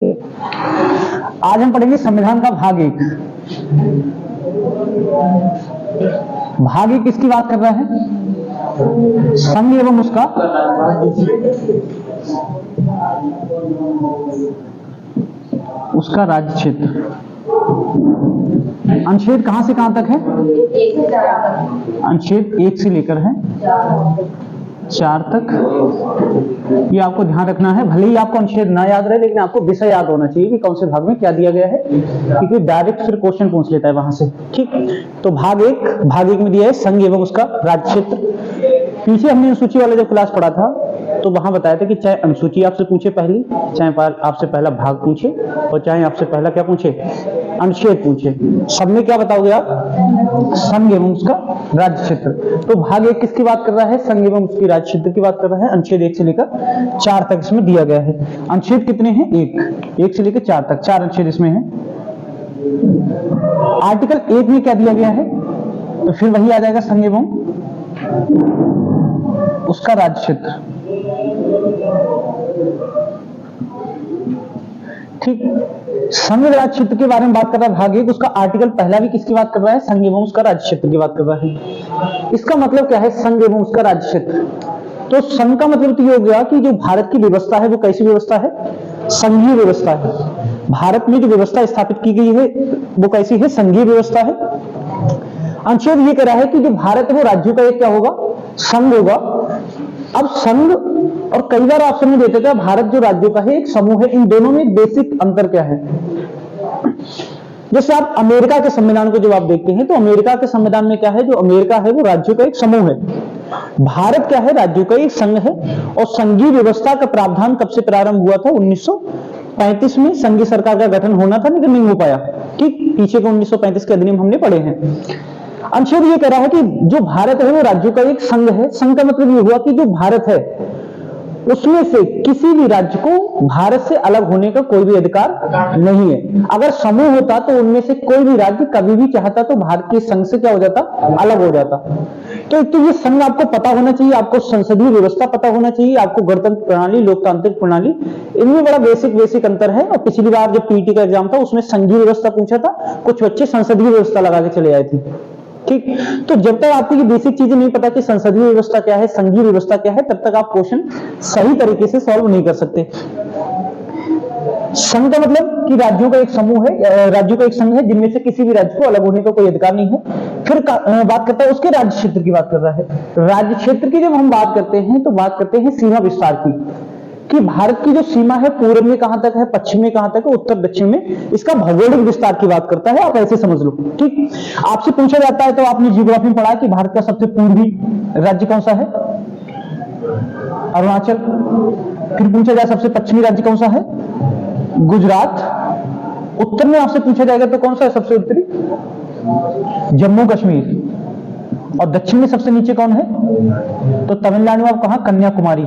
आज हम पढ़ेंगे संविधान का भाग एक। भाग एक किसकी बात कर रहा है? संघ एवं उसका राज्य क्षेत्र। अनुच्छेद कहां से कहां तक है? अनुच्छेद 1 से लेकर है 4 तक। ये आपको ध्यान रखना है, भले ही आपको अनुच्छेद ना याद रहे लेकिन आपको विषय याद होना चाहिए कि कौन से भाग में क्या दिया गया है, क्योंकि डायरेक्ट फिर क्वेश्चन पूछ लेता है वहां से। ठीक, तो भाग एक में दिया है संघ एवं उसका राज्य क्षेत्र। पीछे हमने अनुसूची वाला जब क्लास पढ़ा था तो वहां बताया था कि चाहे अनुसूची आपसे पूछे पहली, चाहे आपसे पहला भाग पूछे और चाहे आपसे पहला क्या पूछे, अनुच्छेद पूछे, सब में क्या बताओगे आप? संघ एवं उसका राज्य क्षेत्र। तो भाग एक किसकी बात कर रहा है? संघ एवं उसकी राज्य क्षेत्र की बात कर रहा है। अनुच्छेद 1 से लेकर 4 तक इसमें दिया गया है। अनुच्छेद कितने हैं? 1 से लेकर 4 तक, 4 अनुच्छेद इसमें है। आर्टिकल 1 में क्या दिया गया है? तो फिर वही आ जाएगा संघ एवं उसका राज्य क्षेत्र। ठीक, संघ राज्य क्षेत्र के बारे में बात कर रहा है भाग एक। उसका आर्टिकल पहला भी किसकी बात कर रहा है? संघ एवं उसका राज्य क्षेत्र की बात कर रहा है। इसका मतलब क्या है संघ एवं उसका राज्य क्षेत्र? तो संघ का मतलब तो ये हो गया कि जो भारत की व्यवस्था है वो कैसी व्यवस्था है? संघीय व्यवस्था है। भारत में जो व्यवस्था स्थापित की गई है वो कैसी है? संघीय व्यवस्था है। अनुच्छेद ये कह रहा है कि जो भारत है वो राज्यों का एक क्या होगा? संघ होगा। अब संघ और कई बार ऑप्शन में देते थे भारत जो राज्यों का है एक समूह है। इन दोनों में बेसिक अंतर क्या है? जैसे आप अमेरिका के संविधान को जब आप देखते हैं तो अमेरिका के संविधान में क्या है? जो अमेरिका है वो राज्यों का एक समूह है। भारत क्या है? राज्यों का एक संघ है। और संघीय व्यवस्था का प्रावधान कब से प्रारंभ हुआ था? 1935 में संघीय सरकार का गठन होना था लेकिन नहीं हो पाया। ठीक, पीछे के 1935 के अधिनियम हमने पढ़े हैं। अनुच्छेद ये कह रहा है कि जो भारत है वो राज्यों का एक संघ है। संघ का मतलब ये हुआ कि जो भारत है उसमें से किसी भी राज्य को भारत से अलग होने का कोई भी अधिकार नहीं है। अगर समूह होता तो उनमें से कोई भी राज्य कभी भी चाहता तो भारत के संघ से क्या हो जाता? अलग हो जाता। तो एक तो ये संघ आपको पता होना चाहिए, आपको संसदीय व्यवस्था पता होना चाहिए, आपको गणतंत्र प्रणाली, लोकतांत्रिक प्रणाली, इनमें बड़ा बेसिक अंतर है। और पिछली बार जब पीटी का एग्जाम था उसमें संघीय व्यवस्था पूछा था, कुछ बच्चे संसदीय व्यवस्था लगा के चले आए थे। ठीक, तो जब तक आपको ये बेसिक चीजें नहीं पता कि संसदीय व्यवस्था क्या है, संघीय व्यवस्था क्या है, तब तक आप क्वेश्चन सही तरीके से सॉल्व नहीं कर सकते। संघ का मतलब कि राज्यों का एक समूह है, राज्यों का एक संघ है जिनमें से किसी भी राज्य को अलग होने का कोई अधिकार नहीं है। फिर बात करता है उसके राज्य क्षेत्र की बात कर रहा है। राज्य क्षेत्र की जब हम बात करते हैं तो बात करते हैं सीमा विस्तार की, कि भारत की जो सीमा है पूर्व में कहां तक है, पश्चिम में कहां तक है, उत्तर दक्षिण में, इसका भौगोलिक विस्तार की बात करता है। आप ऐसे समझ लो। ठीक, आपसे पूछा जाता है तो आपने ज्योग्राफी में पढ़ा कि भारत का सबसे पूर्वी राज्य कौन सा है? अरुणाचल। फिर पूछा जाए सबसे पश्चिमी राज्य कौन सा है? गुजरात। उत्तर में आपसे पूछा जाएगा तो कौन सा है सबसे उत्तरी? जम्मू कश्मीर। और दक्षिण में सबसे नीचे कौन है? तो तमिलनाडु। आप कहां? कन्याकुमारी।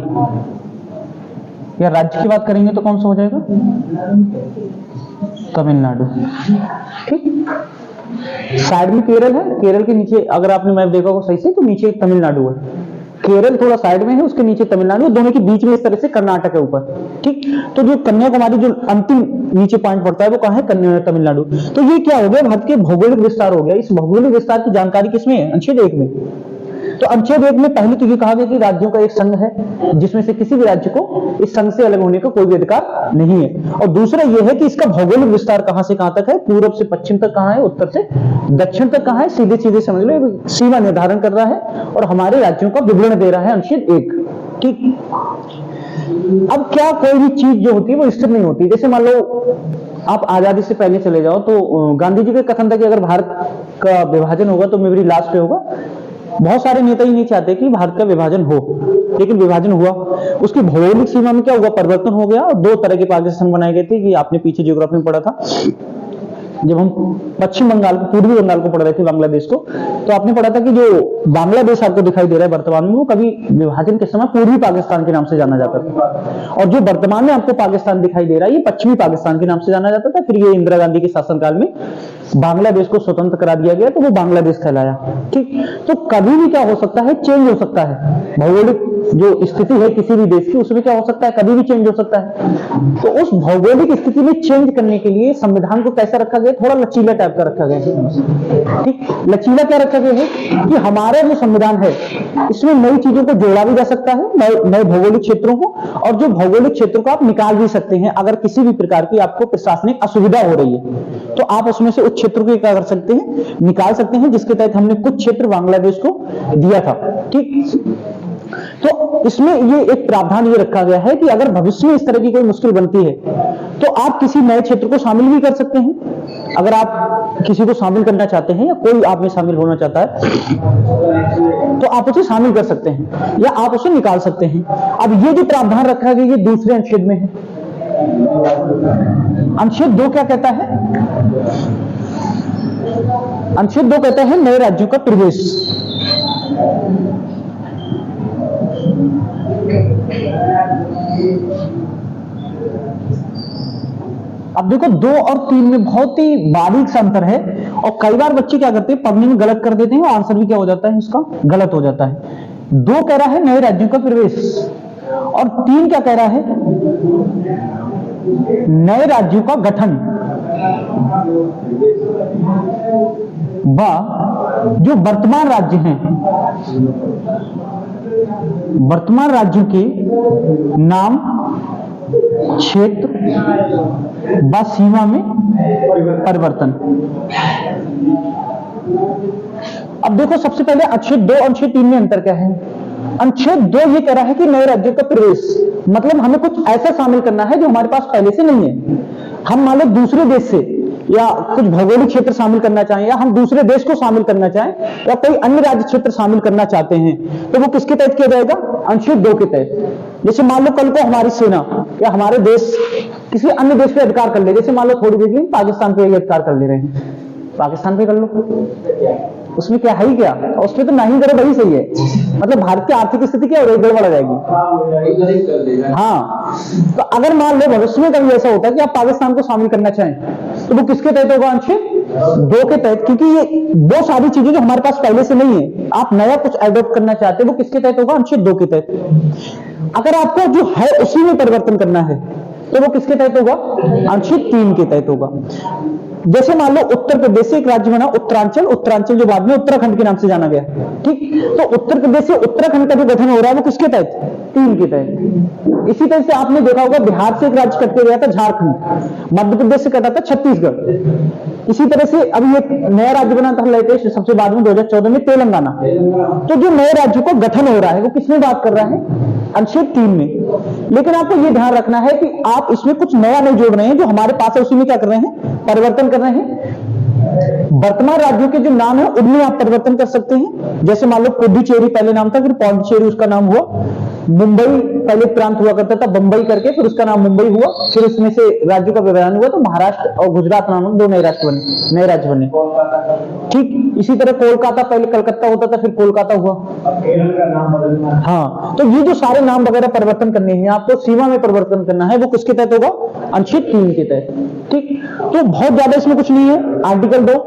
या राज्य की बात करेंगे तो कौन सा हो जाएगा? तमिलनाडु। ठीक, साइड में केरल है, केरल के नीचे अगर आपने मैप देखा होगा सही से तो नीचे तमिलनाडु है। केरल थोड़ा साइड में है, उसके नीचे तमिलनाडु, दोनों के बीच में इस तरह से कर्नाटक है ऊपर। ठीक, तो जो कन्याकुमारी जो अंतिम नीचे पॉइंट पड़ता है वो कहां है? तमिलनाडु। तो ये क्या हो गया? भारत के भौगोलिक विस्तार हो गया। इस भौगोलिक विस्तार की जानकारी किसमें है? अनुच्छेद 1 में। तो अनुच्छेद 1 में पहले तो ये कहा गया कि राज्यों का एक संघ है जिसमें से किसी भी राज्य को इस संघ से अलग होने का कोई भी अधिकार नहीं है। और दूसरा ये है कि इसका भौगोलिक विस्तार कहां से कहां तक है, पूर्व से पश्चिम तक कहां है, उत्तर से दक्षिण तक कहां है। सीधे सीधे समझ लो, सीमा निर्धारण कर रहा है और हमारे राज्यों का विवरण दे रहा है अनुच्छेद 1। ठीक, अब क्या कोई भी चीज जो होती है वो स्थिर नहीं होती। जैसे मान लो आप आजादी से पहले चले जाओ तो गांधी जी का कथन था कि अगर भारत का विभाजन होगा तो मेरी लाश पे होगा। बहुत सारे नेता ही नहीं चाहते कि भारत का विभाजन हो, लेकिन विभाजन हुआ। उसकी भौगोलिक सीमा में क्या हुआ? परिवर्तन हो गया और 2 तरह के पाकिस्तान बनाए गए थे कि आपने पीछे ज्योग्राफी में पढ़ा था जब हम पश्चिम बंगाल को, पूर्वी बंगाल को पढ़ रहे थे, बांग्लादेश को, तो आपने पढ़ा था कि जो बांग्लादेश आपको दिखाई दे रहा है वर्तमान में वो कभी विभाजन के समय पूर्वी पाकिस्तान के नाम से जाना जाता था। और जो वर्तमान में आपको पाकिस्तान दिखाई दे रहा है ये पश्चिमी पाकिस्तान के नाम से जाना जाता था। फिर ये इंदिरा गांधी के शासनकाल में बांग्लादेश को स्वतंत्र करा दिया गया तो वो बांग्लादेश कहलाया। ठीक, तो कभी भी क्या हो सकता है? चेंज हो सकता है। भौगोलिक जो स्थिति है किसी भी देश की, उसमें क्या हो सकता है, कभी भी चेंज हो सकता है। तो उस भौगोलिक स्थिति में चेंज करने के लिए संविधान को कैसा रखा गया, थोड़ा लचीला टाइप का रखा गया है। ठीक, लचीला क्या रखा गया है कि हमारा जो संविधान है इसमें नई चीजों को जोड़ा भी जा सकता है, नए भौगोलिक क्षेत्रों को, और जो भौगोलिक क्षेत्रों को आप निकाल भी सकते हैं। अगर किसी भी प्रकार की आपको प्रशासनिक असुविधा हो रही है तो आप उसमें से उस क्षेत्र को क्या कर सकते हैं, निकाल सकते हैं, जिसके तहत हमने कुछ क्षेत्र बांग्लादेश को दिया था। ठीक, तो इसमें ये एक प्रावधान ये रखा गया है कि अगर भविष्य में इस तरह की कोई मुश्किल बनती है तो आप किसी नए क्षेत्र को शामिल भी कर सकते हैं। अगर आप किसी को शामिल करना चाहते हैं या कोई आप में शामिल होना चाहता है तो आप उसे शामिल कर सकते हैं या आप उसे निकाल सकते हैं। अब ये जो प्रावधान रखा गया ये दूसरे अनुच्छेद में है। अनुच्छेद 2 क्या कहता है, अनुच्छेद 2 कहता है नए राज्यों का प्रवेश। अब देखो 2 और 3 में बहुत ही बारीक सा अंतर है और कई बार बच्चे क्या करते हैं, पढ़ने में गलत कर देते हैं और आंसर भी क्या हो जाता है इसका, गलत हो जाता है। 2 कह रहा है नए राज्यों का प्रवेश और 3 क्या कह रहा है, नए राज्यों का गठन। जो वर्तमान राज्य हैं, वर्तमान राज्यों के नाम, क्षेत्र व सीमा में परिवर्तन। अब देखो सबसे पहले अनुच्छेद 2 और अनुच्छेद 3 में अंतर क्या है। अनुच्छेद 2 ये कह रहा है कि नए राज्यों का प्रवेश मतलब हमें कुछ ऐसा शामिल करना है जो हमारे पास पहले से नहीं है। हम मान लो दूसरे देश से या कुछ भौगोलिक क्षेत्र शामिल करना चाहें या हम दूसरे देश को शामिल करना चाहें या कोई अन्य राज्य क्षेत्र शामिल करना चाहते हैं तो वो किसके तहत किया जाएगा, अनुच्छेद 2 के तहत। जैसे मान लो कल को हमारी सेना या हमारे देश किसी अन्य देश पे अधिकार कर ले, जैसे मान लो थोड़ी देर के लिए पाकिस्तान पे अधिकार कर ले रहे हैं, पाकिस्तान पे कर लो, उसमें क्या है ही क्या, उसमें तो नहीं करो वही सही है। मतलब भारत की आर्थिक स्थिति क्या हो रही, गड़बड़ आ जाएगी। हाँ, तो अगर मान लो भविष्य में कभी ऐसा होता है कि आप पाकिस्तान को शामिल करना चाहें तो वो किसके तहत होगा, अनुच्छेद 2 के तहत, क्योंकि ये वो सारी चीजें जो हमारे पास पहले से नहीं है, आप नया कुछ एडॉप्ट करना चाहते हैं वो किसके तहत होगा, अनुच्छेद 2 के तहत। अगर आपको जो है उसी में परिवर्तन करना है तो वो किसके तहत होगा, अनुच्छेद 3 के तहत होगा। जैसे मान लो उत्तर प्रदेश से एक राज्य बना उत्तरांचल, उत्तरांचल जो बाद में उत्तराखंड के नाम से जाना गया, ठीक, तो उत्तर प्रदेश से उत्तराखंड का जो गठन हो रहा है वो किसके तहत, 3 के तहत। इसी तरह से आपने देखा होगा बिहार से एक राज्य कटके गया था झारखंड, मध्य प्रदेश से कटा था छत्तीसगढ़। इसी तरह से अभी एक नया राज्य बना था लेटेस्ट सबसे बाद में 2014 में तेलंगाना। तो जो नए राज्यों को गठन हो रहा है वो किसमें बात कर रहा है, अनुच्छेद 3 में। लेकिन आपको यह ध्यान रखना है कि आप इसमें कुछ नया नहीं जोड़ रहे हैं, जो हमारे पास है उसी में क्या कर रहे हैं, परिवर्तन कर रहे हैं। वर्तमान राज्यों के जो नाम है उनमें आप परिवर्तन कर सकते हैं। जैसे मान लो पुडुचेरी पहले नाम था, फिर पौंडीचेरी उसका नाम हुआ, मुंबई पहले प्रांत हुआ करता था बंबई करके, फिर उसका नाम मुंबई हुआ, फिर उसमें से राज्यों का विभाजन हुआ तो महाराष्ट्र और गुजरात नाम 2 नए राष्ट्र बने, नए राज्य बने। ठीक, इसी तरह कोलकाता पहले कलकत्ता होता था, फिर कोलकाता हुआ। हाँ, तो ये जो सारे नाम वगैरह परिवर्तन करने हैं, आपको सीमा में परिवर्तन करना है, वो किसके तहत होगा, अनुच्छेद 3 के तहत। ठीक, तो बहुत ज्यादा इसमें कुछ नहीं है। आर्टिकल 2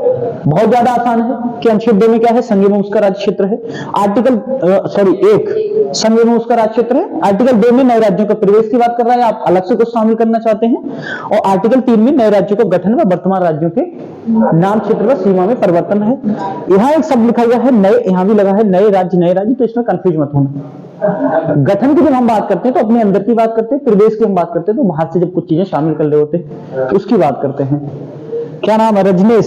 बहुत ज्यादा आसान है कि अनुच्छेद 2 में क्या है, संघीय में उसका राज्य क्षेत्र है। आर्टिकल 1 संघीय में उसका राज्य क्षेत्र है। आर्टिकल 2 में नए राज्यों का प्रवेश की बात कर रहा है, आप अलग से कुछ शामिल करना चाहते हैं। और आर्टिकल 3 में नए राज्यों को गठन व वर्तमान राज्यों के नाम, क्षेत्र व सीमा में परिवर्तन है। यहाँ एक शब्द लिखा हुआ है नए, यहाँ भी लगा है नए राज्य, तो इसमें कंफ्यूज मत होना। गठन की जब हम बात करते हैं तो अपने अंदर की बात करते हैं, प्रवेश की हम बात करते हैं तो बाहर से जब कुछ चीजें शामिल कर रहे होते हैं उसकी बात करते हैं। क्या नाम है, रजनीश,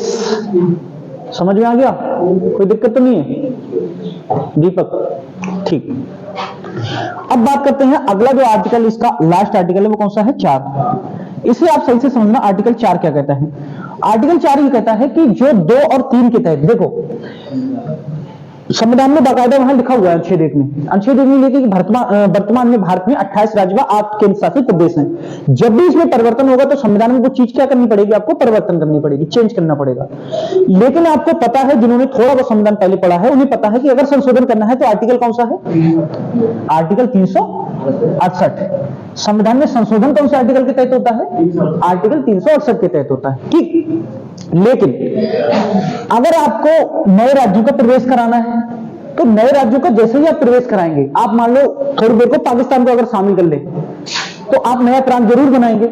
समझ में आ गया, कोई दिक्कत तो नहीं है, दीपक, ठीक। अब बात करते हैं अगला जो आर्टिकल, इसका लास्ट आर्टिकल है वो कौन सा है, 4। इसे आप सही से समझना, आर्टिकल 4 क्या कहता है। आर्टिकल 4 ये कहता है कि जो 2 और 3 के तहत, देखो संविधान में बाकायदा वहां लिखा हुआ है अनुच्छेद 1 में, अनुच्छेद 1 में लिखा कि वर्तमान में भारत में 28 राज्य व 8 केंद्र शासित प्रदेश हैं। जब भी इसमें परिवर्तन होगा तो संविधान में वो चीज क्या करनी पड़ेगी, आपको परिवर्तन करनी पड़ेगी, चेंज करना पड़ेगा। लेकिन आपको पता है, जिन्होंने थोड़ा बहुत संविधान पहले पढ़ा है उन्हें पता है कि अगर संशोधन करना है तो आर्टिकल कौन सा है, आर्टिकल 368। संविधान में संशोधन कौन से आर्टिकल के तहत होता है, आर्टिकल 368 के तहत होता है। ठीक, लेकिन अगर आपको नए राज्यों का प्रवेश कराना है तो नए राज्यों का जैसे ही आप प्रवेश कराएंगे, आप मान लो थोड़ी देर को पाकिस्तान को अगर शामिल कर ले, तो आप नया प्रांत जरूर बनाएंगे,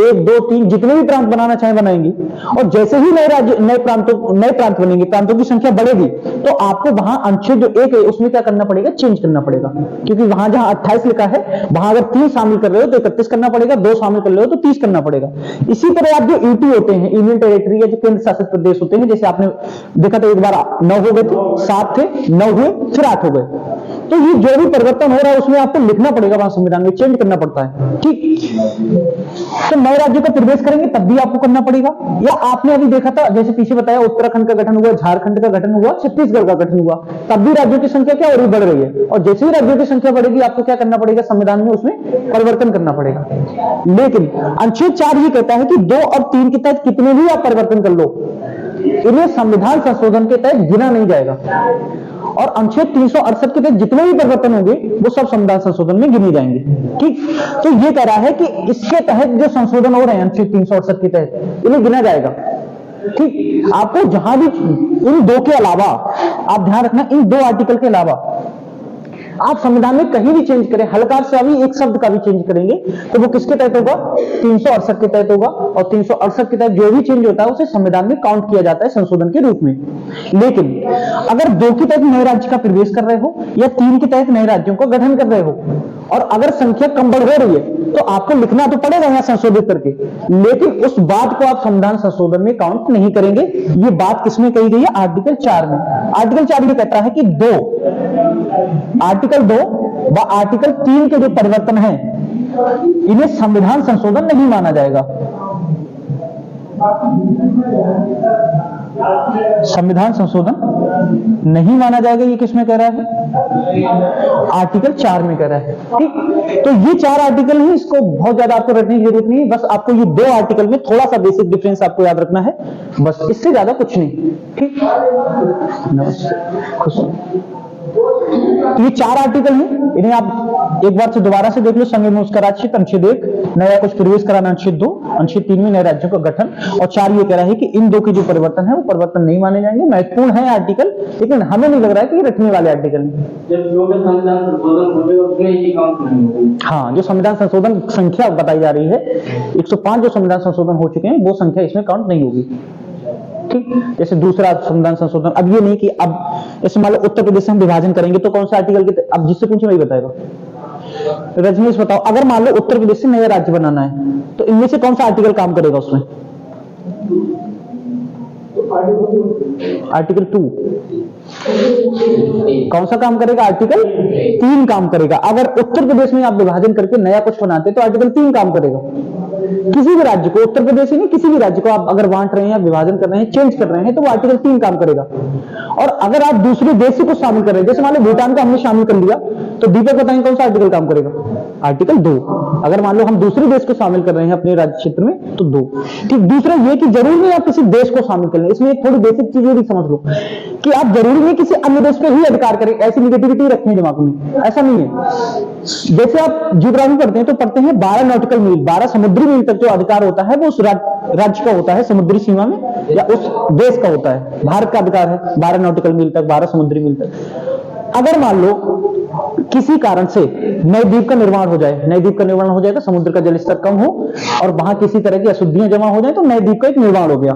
1 2 3 जितने भी प्रांत बनाना चाहे बनाएंगे। और जैसे ही नए राज्य नए प्रांत बनेंगे, प्रांतों की संख्या बढ़ेगी, तो आपको वहां अनुच्छेद जो 1 है उसमें क्या करना पड़ेगा, चेंज करना पड़ेगा। क्योंकि वहां जहां 28 लिखा है, वहां अगर 3 शामिल कर रहे हो तो 31 करना पड़ेगा, 2 शामिल कर रहे हो तो 30 करना पड़ेगा। इसी तरह आप जो यूटी होते हैं, यूनियन टेरिटरी या जो केंद्र शासित प्रदेश होते हैं, जैसे आपने देखा था एक बार 9 हो गए थे, 7 थे, 9 हुए, फिर 8 हो गए। तो ये जो भी परिवर्तन हो रहा है उसमें आपको लिखना पड़ेगा, वहां संविधान में चेंज करना पड़ता है। ठीक, तो नए राज्यों का प्रवेश करेंगे तब भी आपको करना पड़ेगा। या आपने अभी देखा था, जैसे पीछे बताया, उत्तराखंड का गठन हुआ, झारखंड का गठन हुआ, छत्तीसगढ़ का गठन हुआ, तब भी राज्यों की संख्या क्या हो रही, बढ़ रही है। और जैसे ही राज्यों की संख्या बढ़ेगी, आपको क्या करना पड़ेगा, संविधान में उसमें परिवर्तन करना पड़ेगा। लेकिन अनुच्छेद 4 ये कहता है कि 2 और 3 के तहत कितने भी आप परिवर्तन कर लो, इन्हें संविधान संशोधन के तहत गिना नहीं जाएगा। और अनुच्छेद 368 के तहत जितने भी परिवर्तन होंगे वो सब संविधान संशोधन में गिने जाएंगे। ठीक, तो ये कह रहा है कि इसके तहत जो संशोधन हो रहे हैं अनुच्छेद 368 के तहत, इन्हें गिना जाएगा। ठीक, आपको जहां भी इन 2 के अलावा, आप ध्यान रखना, इन 2 आर्टिकल के अलावा आप संविधान में कहीं भी चेंज करें, हल्का सा भी एक शब्द का भी चेंज करेंगे, तो वो किसके तहत होगा, 368 के तहत होगा। और 368 के तहत जो भी चेंज होता है उसे संविधान में काउंट किया जाता है संशोधन के रूप में। लेकिन अगर 2 के तहत नए राज्य का प्रवेश कर रहे हो या 3 के तहत नए राज्यों का गठन कर रहे हो, और अगर संख्या कम बढ़ रही है, तो आपको लिखना तो पड़ेगा यहां संशोधित करके, लेकिन उस बात को आप संविधान संशोधन में काउंट नहीं करेंगे। ये बात किसमें कही गई है, आर्टिकल 4 में। आर्टिकल 4 ये कहता है कि आर्टिकल 2 व आर्टिकल 3 के जो परिवर्तन हैं, इन्हें संविधान संशोधन नहीं माना जाएगा। संविधान संशोधन नहीं माना जाएगा, ये किसमें कह रहा है, आर्टिकल 4 में कह रहा है। ठीक, तो ये 4 आर्टिकल ही, इसको बहुत ज्यादा आपको रटने की जरूरत नहीं है, बस आपको ये 2 आर्टिकल में थोड़ा सा बेसिक डिफरेंस आपको याद रखना है, बस इससे ज्यादा कुछ नहीं। ठीक, नमस्ते, खुश। तो ये 4 आर्टिकल हैं, इन्हें आप एक बार से दोबारा से देख लो। संघ में उसका राज्य अनुच्छेद 1, नया कुछ प्रवेश कराना अनुच्छेद 2, अनुच्छेद 3 में नए राज्यों का गठन, और 4 ये कह रहा है कि इन 2 के जो परिवर्तन है वो परिवर्तन नहीं माने जाएंगे। महत्वपूर्ण है आर्टिकल, लेकिन हमें नहीं लग रहा है कि ये रखने वाले आर्टिकल हैं। हाँ, जो संविधान संशोधन संख्या बताई जा रही है, 105 जो संविधान संशोधन हो चुके हैं, वो संख्या इसमें काउंट नहीं होगी। ठीक, जैसे दूसरा संविधान संशोधन, अब ये नहीं कि अब जैसे मान लो उत्तर प्रदेश से हम विभाजन करेंगे तो कौन सा आर्टिकल के, अब जिससे पूछे वही बताएगा। रजनीश बताओ, अगर मान लो उत्तर प्रदेश से नया राज्य बनाना है, तो इनमें से कौन सा आर्टिकल काम करेगा उसमें, आर्टिकल 2 कौन सा काम करेगा, आर्टिकल 3 काम करेगा। अगर उत्तर प्रदेश में आप विभाजन करके नया कुछ बनाते तो आर्टिकल 3 काम करेगा। किसी भी राज्य को, उत्तर प्रदेश ही नहीं, किसी भी राज्य को आप अगर बांट रहे हैं, विभाजन कर रहे हैं, चेंज कर रहे हैं, तो वो आर्टिकल 3 काम करेगा। और अगर आप दूसरे देश को शामिल कर रहे हैं, जैसे मान लो भूटान को हमने शामिल कर लिया, तो दीपक बताएंगे कौन सा आर्टिकल काम करेगा, आर्टिकल 2। अगर मान लो हम दूसरे देश को शामिल कर रहे हैं अपने राज्य क्षेत्र में, तो 2। ठीक, दूसरा ये कि जरूरी नहीं आप किसी देश को शामिल कर लें, इसमें एक थोड़ी बेसिक चीज ये भी समझ लो कि आप जरूरी नहीं किसी अन्य देश पे ही अधिकार करें, ऐसी निगेटिविटी रखनी दिमाग में, ऐसा नहीं है। जैसे आप ज्योग्राफी पढ़ते हैं तो पढ़ते हैं 12 नॉटिकल मील, 12 समुद्री मील तक जो अधिकार होता है वो उस राज्य का होता है, समुद्री सीमा में, या उस देश का होता है। भारत का अधिकार है 12 नॉटिकल मील तक, 12 समुद्री मील तक। अगर मान लो किसी कारण से नए द्वीप का निर्माण हो जाए, नए द्वीप का निर्माण हो जाएगा, समुद्र का जल स्तर कम हो और वहां किसी तरह की अशुद्धियां जमा हो जाए, तो नए द्वीप का एक निर्माण हो गया,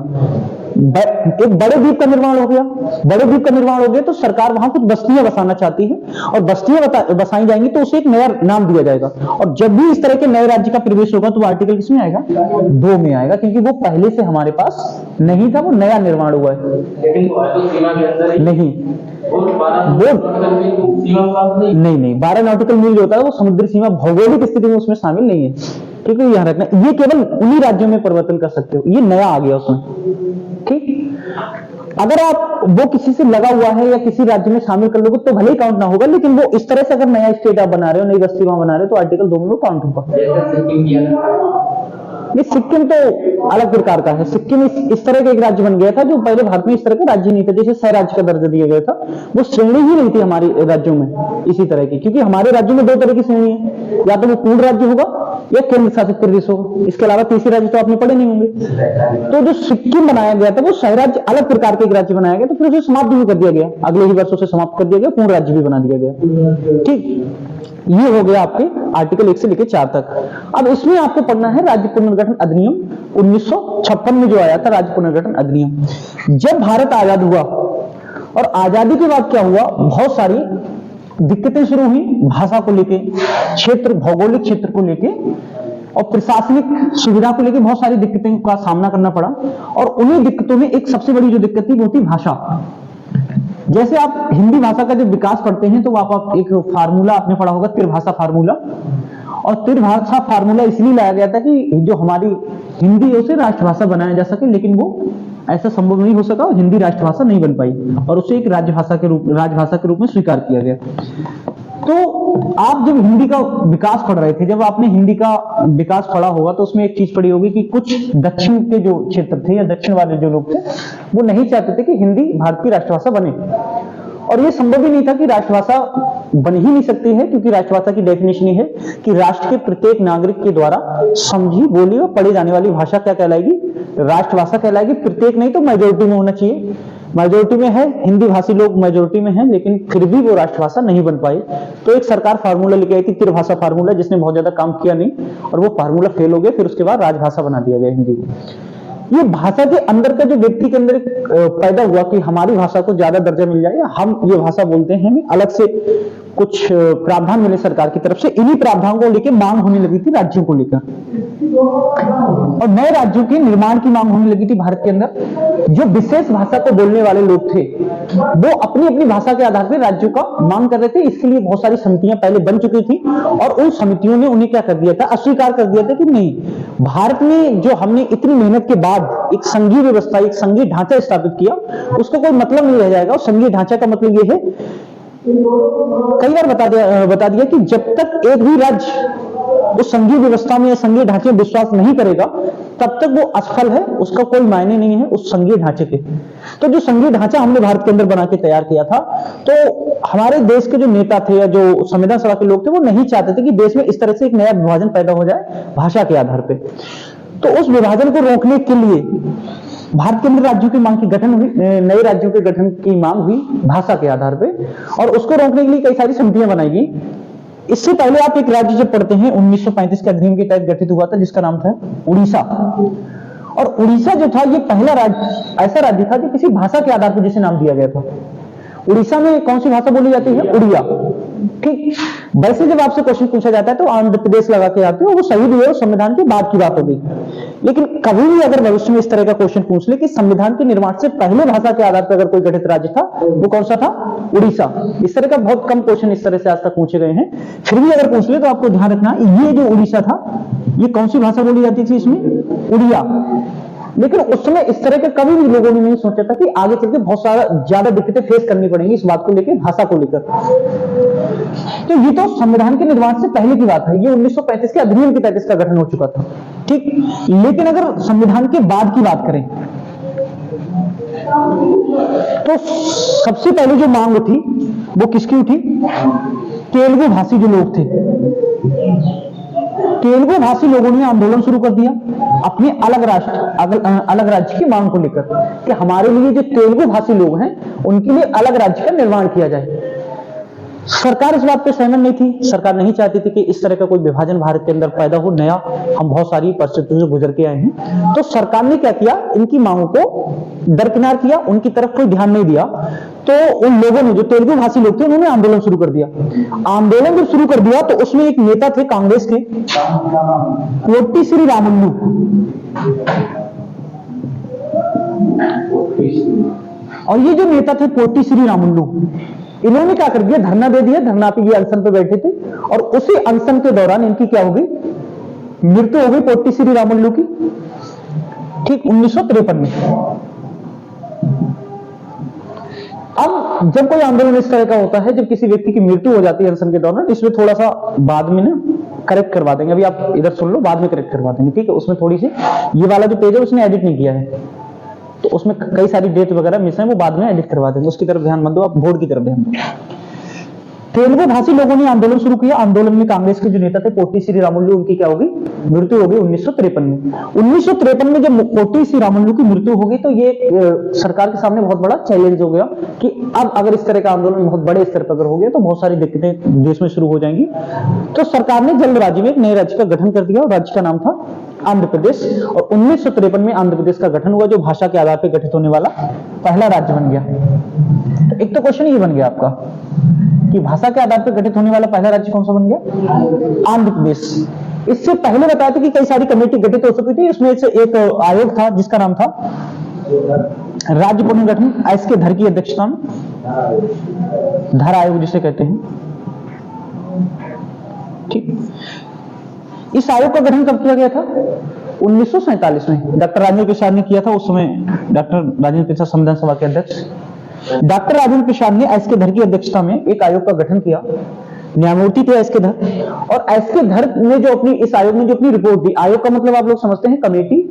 एक बड़े द्वीप का निर्माण हो गया। बड़े द्वीप का निर्माण हो गया तो सरकार वहां कुछ बस्तियां बसाना चाहती है, और बस्तियां बसाई जाएंगी तो उसे एक नया नाम दिया जाएगा। और जब भी इस तरह के नए राज्य का प्रवेश होगा तो आर्टिकल किसमें आएगा, 2 में आएगा, क्योंकि वो पहले से हमारे पास नहीं था, वो नया निर्माण हुआ है। नहीं, वो नहीं 12 नॉटिकल मील जो होता है वो समुद्री सीमा भौगोलिक स्थिति में उसमें शामिल नहीं है। ठीक है, ध्यान रखना, ये केवल उन्हीं राज्यों में परिवर्तन कर सकते हो, ये नया आ गया उसमें। ठीक, अगर आप वो किसी से लगा हुआ है या किसी राज्य में शामिल कर लोगे तो भले ही काउंट ना होगा, लेकिन वो इस तरह से अगर नया स्टेट आप बना रहे हो, नई बस्ती वहां बना रहे हो, तो आर्टिकल 2 में वो काउंट होगा। ये सिक्किम तो अलग प्रकार का है। सिक्किम इस तरह का एक राज्य बन गया था जो पहले भारत में इस तरह का राज्य नहीं था, जैसे सह राज्य का दर्जा दिया गया था, वो श्रेणी ही नहीं थी हमारे राज्यों में इसी तरह की, क्योंकि हमारे राज्यों में 2 तरह की श्रेणी है, या तो वो पूर्ण राज्य होगा या केंद्र शासित प्रदेश होगा। इसके अलावा तीसरे राज्य तो आपने पढ़े नहीं होंगे। तो जो सिक्किम बनाया गया था वो शहर राज्य अलग प्रकार के एक राज्य बनाया गया, तो फिर उसे समाप्त भी कर दिया गया, अगले ही वर्षों से समाप्त कर दिया गया, पूर्ण राज्य भी बना दिया गया। ठीक, ये हो गया आपके आर्टिकल 1 से लेकर 4 तक। अब इसमें आपको पढ़ना है राज्य पुनर्गठन अधिनियम 1956 में जो आया था, राज्य पुनर्गठन अधिनियम। जब भारत आजाद हुआ और आजादी के बाद क्या हुआ, बहुत सारी दिक्कतें शुरू हुई भाषा को लेके, क्षेत्र भौगोलिक क्षेत्र को लेके और प्रशासनिक सुविधा को लेके बहुत सारी दिक्कतों का सामना करना पड़ा। और उन्हीं दिक्कतों में एक सबसे बड़ी जो दिक्कत थी वो थी भाषा। जैसे आप हिंदी भाषा का जब विकास पढ़ते हैं तो आप एक फार्मूला आपने पढ़ा होगा, त्रिभाषा फार्मूला। और त्रिभाषा फार्मूला इसलिए लाया गया था कि जो हमारी हिंदी है उसे राष्ट्रभाषा बनाया जा सके, लेकिन वो ऐसा संभव नहीं हो सका, हिंदी राष्ट्रभाषा नहीं बन पाई और उसे एक राजभाषा के रूप में स्वीकार किया गया। तो आप जब हिंदी का विकास पढ़ रहे थे, जब आपने हिंदी का विकास पढ़ा होगा तो उसमें एक चीज पढ़ी होगी कि कुछ दक्षिण के जो क्षेत्र थे या दक्षिण वाले जो लोग थे वो नहीं चाहते थे कि हिंदी भारत की राष्ट्रभाषा बने। और ये संभव ही नहीं था कि राष्ट्रभाषा बन ही नहीं सकती है, क्योंकि राष्ट्रभाषा की डेफिनेशन है कि राष्ट्र के प्रत्येक नागरिक के द्वारा समझी, बोली और पढ़ी जाने वाली भाषा क्या कहलाएगी, राष्ट्रभाषा कहलाएगी। प्रत्येक नहीं तो मेजोरिटी में होना चाहिए। मेजोरिटी में है, हिंदी भाषी लोग मेजोरिटी में हैं, लेकिन फिर भी वो राष्ट्रभाषा नहीं बन पाई। तो एक सरकार फार्मूला लेके आई थी, त्रिभाषा फार्मूला, जिसने बहुत ज्यादा काम किया नहीं और वो फार्मूला फेल हो गया। फिर उसके बाद राजभाषा बना दिया गया हिंदी को। ये भाषा के अंदर का जो व्यक्ति के अंदर पैदा हुआ कि हमारी भाषा को ज्यादा दर्जा मिल जाए, हम ये भाषा बोलते हैं, हमें अलग से कुछ प्रावधान मिले सरकार की तरफ से। इन्हीं प्रावधानों को लेकर मांग होने लगी थी राज्यों को लेकर, और नए राज्यों के निर्माण की मांग होने लगी थी भारत के अंदर। जो विशेष भाषा को बोलने वाले लोग थे वो अपनी अपनी भाषा के आधार पर राज्यों का मांग कर रहे थे। इसके लिए बहुत सारी समितियां पहले बन चुकी थी और उन समितियों ने उन्हें क्या कर दिया था, अस्वीकार कर दिया था कि नहीं, भारत में जो हमने इतनी मेहनत के बाद एक संघीय व्यवस्था, एक संघीय ढांचा स्थापित किया, उसका कोई मतलब नहीं रह जाएगा। और संघीय ढांचा का मतलब ये है, कई बार बता दिया कि जब तक एक भी राज्य उस संघीय व्यवस्था में या संघीय ढांचे में विश्वास नहीं करेगा तब तक वो असफल है, उसका कोई मायने नहीं है उस संघीय ढांचे के। तो जो संघीय ढांचा हमने भारत के अंदर बना के तैयार किया था, तो हमारे देश के जो नेता थे या जो संविधान सभा के लोग थे वो नहीं चाहते थे कि देश में इस तरह से एक नया विभाजन पैदा हो जाए भाषा के आधार पर। तो उस विभाजन को रोकने के लिए भारत के अंदर राज्यों की मांग की गठन हुई, नए राज्यों के गठन की मांग हुई भाषा के आधार पे, और उसको रोकने के लिए कई सारी समितियां बनाई गई। इससे पहले आप एक राज्य जब पढ़ते हैं 1935 के अधिनियम के तहत गठित हुआ था जिसका नाम था उड़ीसा। और उड़ीसा जो था ये पहला राज्य, ऐसा राज्य था जो किसी भाषा के आधार पर जिसे नाम दिया गया था। उड़ीसा में कौन सी भाषा बोली जाती है? उड़िया। ठीक, वैसे जब आपसे क्वेश्चन पूछा जाता है तो आंध्र प्रदेश लगा के आते हो, वो सही भी है, संविधान के बाद की बात हो गई। लेकिन कभी भी अगर भविष्य में इस तरह का क्वेश्चन पूछ ले कि संविधान के निर्माण से पहले भाषा के आधार पर अगर कोई गठित राज्य था, वो कौन सा था? उड़ीसा। इस तरह का बहुत कम क्वेश्चन इस तरह से आज तक पूछे गए हैं। फिर भी अगर पूछ ले तो आपको ध्यान रखना, ये जो उड़ीसा था ये कौन सी भाषा बोली जाती थी इसमें? उड़िया। लेकिन उस समय इस तरह के कभी भी लोगों ने नहीं सोचा था कि आगे चलकर बहुत सारा ज्यादा दिक्कतें फेस करनी पड़ेंगी इस बात को लेकर, भाषा को लेकर। तो ये तो संविधान के निर्माण से पहले की बात है, ये 1935 के अधिनियम के तहत इसका गठन हो चुका था। ठीक, लेकिन अगर संविधान के बाद की बात करें तो सबसे पहले जो मांग उठी वो किसकी उठी? तेलुगु भाषी जो लोग थे, तेलुगु भाषी लोगों ने आंदोलन शुरू कर दिया अपने अलग राज्य की मांग को लेकर कि हमारे लिए जो तेलुगु भाषी लोग हैं उनके लिए अलग राज्य का निर्माण किया जाए। सरकार इस बात पे सहमत नहीं थी। सरकार नहीं चाहती थी कि इस तरह का कोई विभाजन भारत के अंदर पैदा हो नया। हम बहुत सारी परिस्थितियों से गुजर के आए हैं। तो सरकार ने क्या किया, इनकी मांगों को दरकिनार किया, उनकी तरफ कोई ध्यान नहीं दिया। तो उन लोगों ने, जो तेलुगु भाषी लोग थे, उन्होंने आंदोलन शुरू कर दिया। आंदोलन जब शुरू कर दिया तो उसमें एक नेता थे कांग्रेस के, पोट्टी श्रीरामुलु। और ये जो नेता थे पोट्टी श्रीरामुलु, इन्होंने क्या कर दिया, धरना दे दिया। धरना पे ये अनशन पे बैठे थे और उसी अनशन के दौरान इनकी क्या हो गई, मृत्यु हो गई पोट्टी श्रीरामुलु की। ठीक, 1953 में। अब जब कोई आंदोलन इस तरह का होता है, जब किसी व्यक्ति की मृत्यु हो जाती है अनशन के दौरान, इसमें थोड़ा सा बाद में ना करेक्ट करवा देंगे, अभी आप इधर सुन लो, बाद में करेक्ट करवा देंगे। ठीक है, उसमें थोड़ी सी ये वाला जो पेज है उसने एडिट नहीं किया है, तो उसमें कई सारी डेट वगैरह मिस है, वो बाद में एडिट करवा देंगे। उसकी तरफ ध्यान मत दो, आप बोर्ड की तरफ ध्यान दो। तेलुगु भाषी लोगों ने आंदोलन शुरू किया। आंदोलन में कांग्रेस के जो नेता थे पोटी श्रीरामुलु, उनकी क्या होगी, मृत्यु हो गई 1953 में। 1953 में जब पोटी श्रीरामुलु की मृत्यु हो गई तो ये सरकार के सामने बहुत बड़ा चैलेंज हो गया कि अब अगर इस तरह का आंदोलन बहुत बड़े स्तर पर अगर हो गया तो बहुत सारी दिक्कतें देश में शुरू हो जाएंगी। तो सरकार ने जल्दबाजी में एक नए राज्य का गठन कर दिया और राज्य का नाम था आंध्र प्रदेश। और 1953 में आंध्र प्रदेश का गठन हुआ, जो भाषा के आधार पर गठित होने वाला पहला राज्य बन गया। तो एक तो क्वेश्चन ये बन गया आपका कि भाषा के आधार पर गठित होने वाला पहला राज्य कौन सा बन गया, आंध्र प्रदेश। इससे पहले बताया था कि कई सारी कमेटी गठित हो चुकी थी, इसमें से एक आयोग था जिसका नाम था राज्य पुनर्गठन एस के धर की अध्यक्षता में, धर आयोग जिसे कहते हैं। ठीक, इस आयोग का गठन कब किया गया था, 1947 में डॉक्टर राजेंद्र प्रसाद ने किया था। उस समय डॉक्टर राजेंद्र प्रसाद संविधान सभा के अध्यक्ष डॉक्टर राजेंद्र प्रसाद ने एस के धर की अध्यक्षता में एक आयोग का गठन किया। न्यायमूर्ति थे एस के धर, और एस के धर ने जो अपनी इस आयोग ने जो अपनी रिपोर्ट दी, आयोग का मतलब आप लोग समझते हैं कमेटी,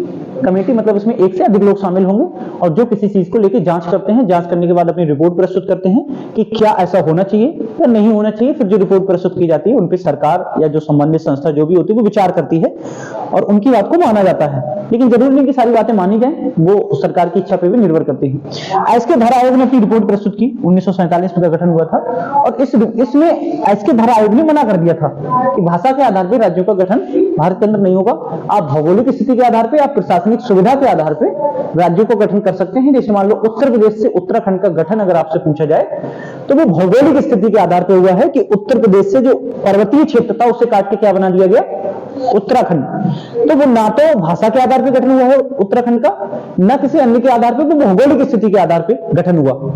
कमेटी मतलब इसमें एक से अधिक लोग शामिल होंगे और जो किसी चीज को लेकर जांच करते हैं, जांच करने के बाद अपनी रिपोर्ट प्रस्तुत करते हैं कि क्या ऐसा होना चाहिए या नहीं होना चाहिए। फिर जो रिपोर्ट प्रस्तुत की जाती है उन पर सरकार या जो संबंधित संस्था जो भी होती है वो विचार करती है और उनकी बात को माना जाता है। लेकिन जरूरी नहीं कि सारी बातें मानी जाए, वो सरकार की इच्छा पर भी निर्भर करती है। एस के धर आयोग ने अपनी रिपोर्ट प्रस्तुत की, 1947 में गठन हुआ था और इसमें एस के धर आयोग ने मना कर दिया था कि भाषा के आधार पर राज्यों का गठन भारत के अंदर नहीं होगा। आप भौगोलिक स्थिति के आधार पर, आप प्रशासनिक सुविधा के आधार पर राज्यों को गठन कर सकते हैं। जैसे मान लो उत्तर प्रदेश से उत्तराखंड का गठन अगर आपसे पूछा जाए तो वो भौगोलिक स्थिति के आधार पर हुआ है कि उत्तर प्रदेश से जो पर्वतीय क्षेत्र था उसे काट के क्या बना दिया गया, उत्तराखंड। तो वो ना तो भाषा के आधार पर गठन हुआ है उत्तराखंड का, ना किसी अन्य के आधार पर, वो भौगोलिक स्थिति के आधार पर गठन हुआ।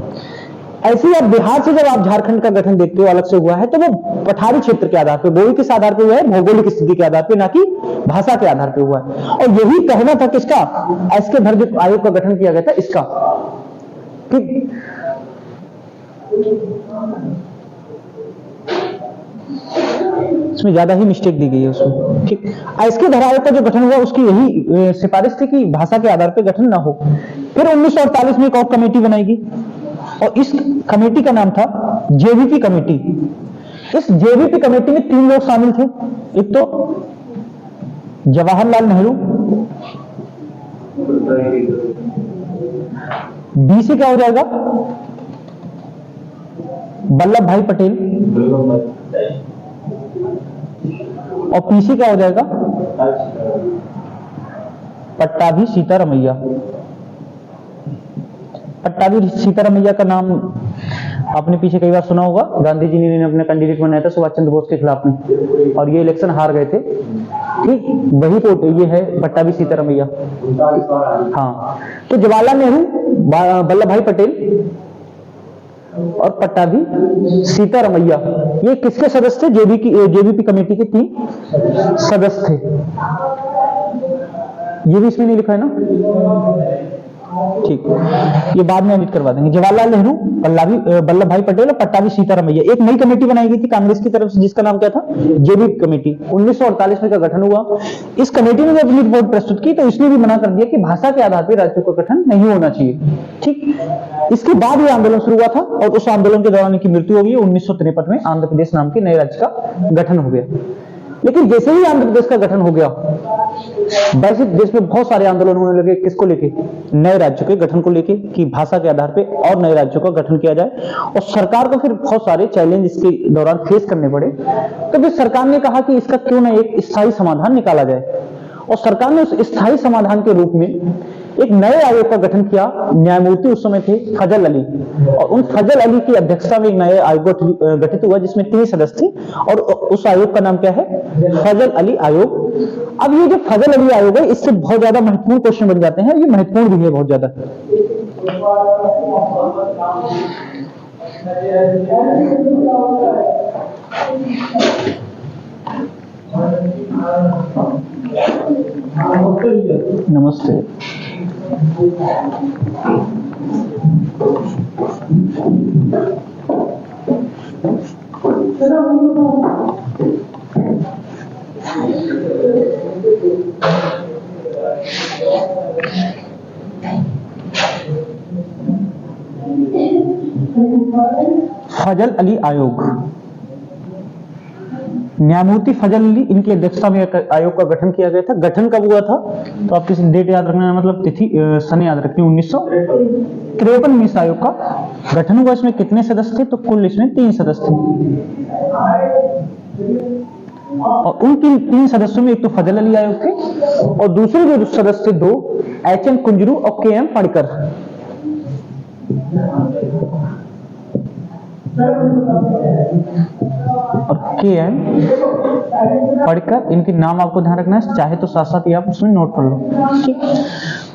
ऐसे ही आप बिहार से जब आप झारखंड का गठन देखते हो अलग से हुआ है तो वो पठारी क्षेत्र के आधार पर, वो किस आधार पर हुआ है, भौगोलिक स्थिति के आधार पर, ना कि भाषा के आधार पर हुआ है। और यही कहना था किसका, एस के धर जो आयोग का गठन किया गया था इसका। ठीक, इसमें ज्यादा ही मिस्टेक दी गई है उसमें। ठीक, एस के धर आयोग का जो गठन हुआ उसकी यही सिफारिश थी कि भाषा के आधार पर गठन ना हो। फिर 1948 में एक और कमेटी बनाएगी और इस कमेटी का नाम था जेवीपी कमेटी। इस जेवीपी कमेटी में 3 लोग शामिल थे। एक तो जवाहरलाल नेहरू, बी से क्या हो जाएगा, वल्लभ भाई पटेल, और पी से क्या हो जाएगा, पट्टाभी सीतारमैया। पट्टाभी सीतारमैया का नाम आपने पीछे कई बार सुना होगा। गांधी जी ने अपने कैंडिडेट बनाया था सुभाष चंद्र बोस के खिलाफ में और ये इलेक्शन हार गए थे। ठीक, वही वोट ये है पट्टाभी सीतारमैया। हाँ, तो जवाहरलाल नेहरू, वल्लभ भाई पटेल और पट्टाभी सीतारमैया ये किसके सदस्य थे, जेवीपी कमेटी के 3 सदस्य थे। ये भी इसमें नहीं लिखा है ना, ठीक, ये बाद में एडिट करवा देंगे। जवाहरलाल नेहरू, वल्लभ भाई पटेल और पट्टाभी सीतारमैया। एक नई कमेटी बनाई गई थी कांग्रेस की तरफ से जिसका नाम क्या था, जेवीपी कमेटी। 1948 में का गठन हुआ। इस कमेटी ने जब अपनी रिपोर्ट प्रस्तुत की तो इसने भी मना कर दिया कि भाषा के आधार पर राज्यों का गठन नहीं होना चाहिए। ठीक, इसके बाद ये आंदोलन शुरू हुआ था और उस आंदोलन के दौरान इनकी मृत्यु हो गई। 1953 में आंध्र प्रदेश नाम के नए राज्य का गठन हो गया। लेकिन जैसे ही आंध्र प्रदेश का गठन हो गया, वैसे देश में बहुत सारे आंदोलन होने लगे। किसको लेके, नए राज्यों के गठन को लेके कि भाषा के आधार पे और नए राज्यों का गठन किया जाए। और सरकार को फिर बहुत सारे चैलेंज इसके दौरान फेस करने पड़े। तो फिर सरकार ने कहा कि इसका क्यों ना एक स्थायी समाधान निकाला जाए। और सरकार ने उस स्थायी समाधान के रूप में एक नए आयोग का गठन किया। न्यायमूर्ति उस समय थे फजल अली, और उन फजल अली की अध्यक्षता में एक नए आयोग गठित हुआ जिसमें 3 सदस्य थे और उस आयोग का नाम क्या है, फजल अली आयोग। अब ये जो फजल अली आयोग है इससे बहुत ज्यादा महत्वपूर्ण क्वेश्चन बन जाते हैं, ये महत्वपूर्ण भी है बहुत ज्यादा। नमस्ते। फजल अली आयोग न्यायमूर्ति फजल अली, इनकी अध्यक्षता में एक आयोग का गठन किया गया था। गठन कब हुआ था तो आप किसी डेट याद रखना है, मतलब तिथि सन याद रखनी, 1953 में इस आयोग का गठन हुआ। इसमें कितने सदस्य थे तो कुल इसमें 3 सदस्य थे, और उन 3 सदस्यों में एक तो फजल अली आयोग थे और दूसरे जो सदस्य थे 2 एच.एन. कुंजरू और के.एम. पड़कर। और के.एम. पढ़कर, इनके नाम आपको ध्यान रखना है, चाहे तो साथ साथ ही आप उसमें नोट कर लो। ठीक,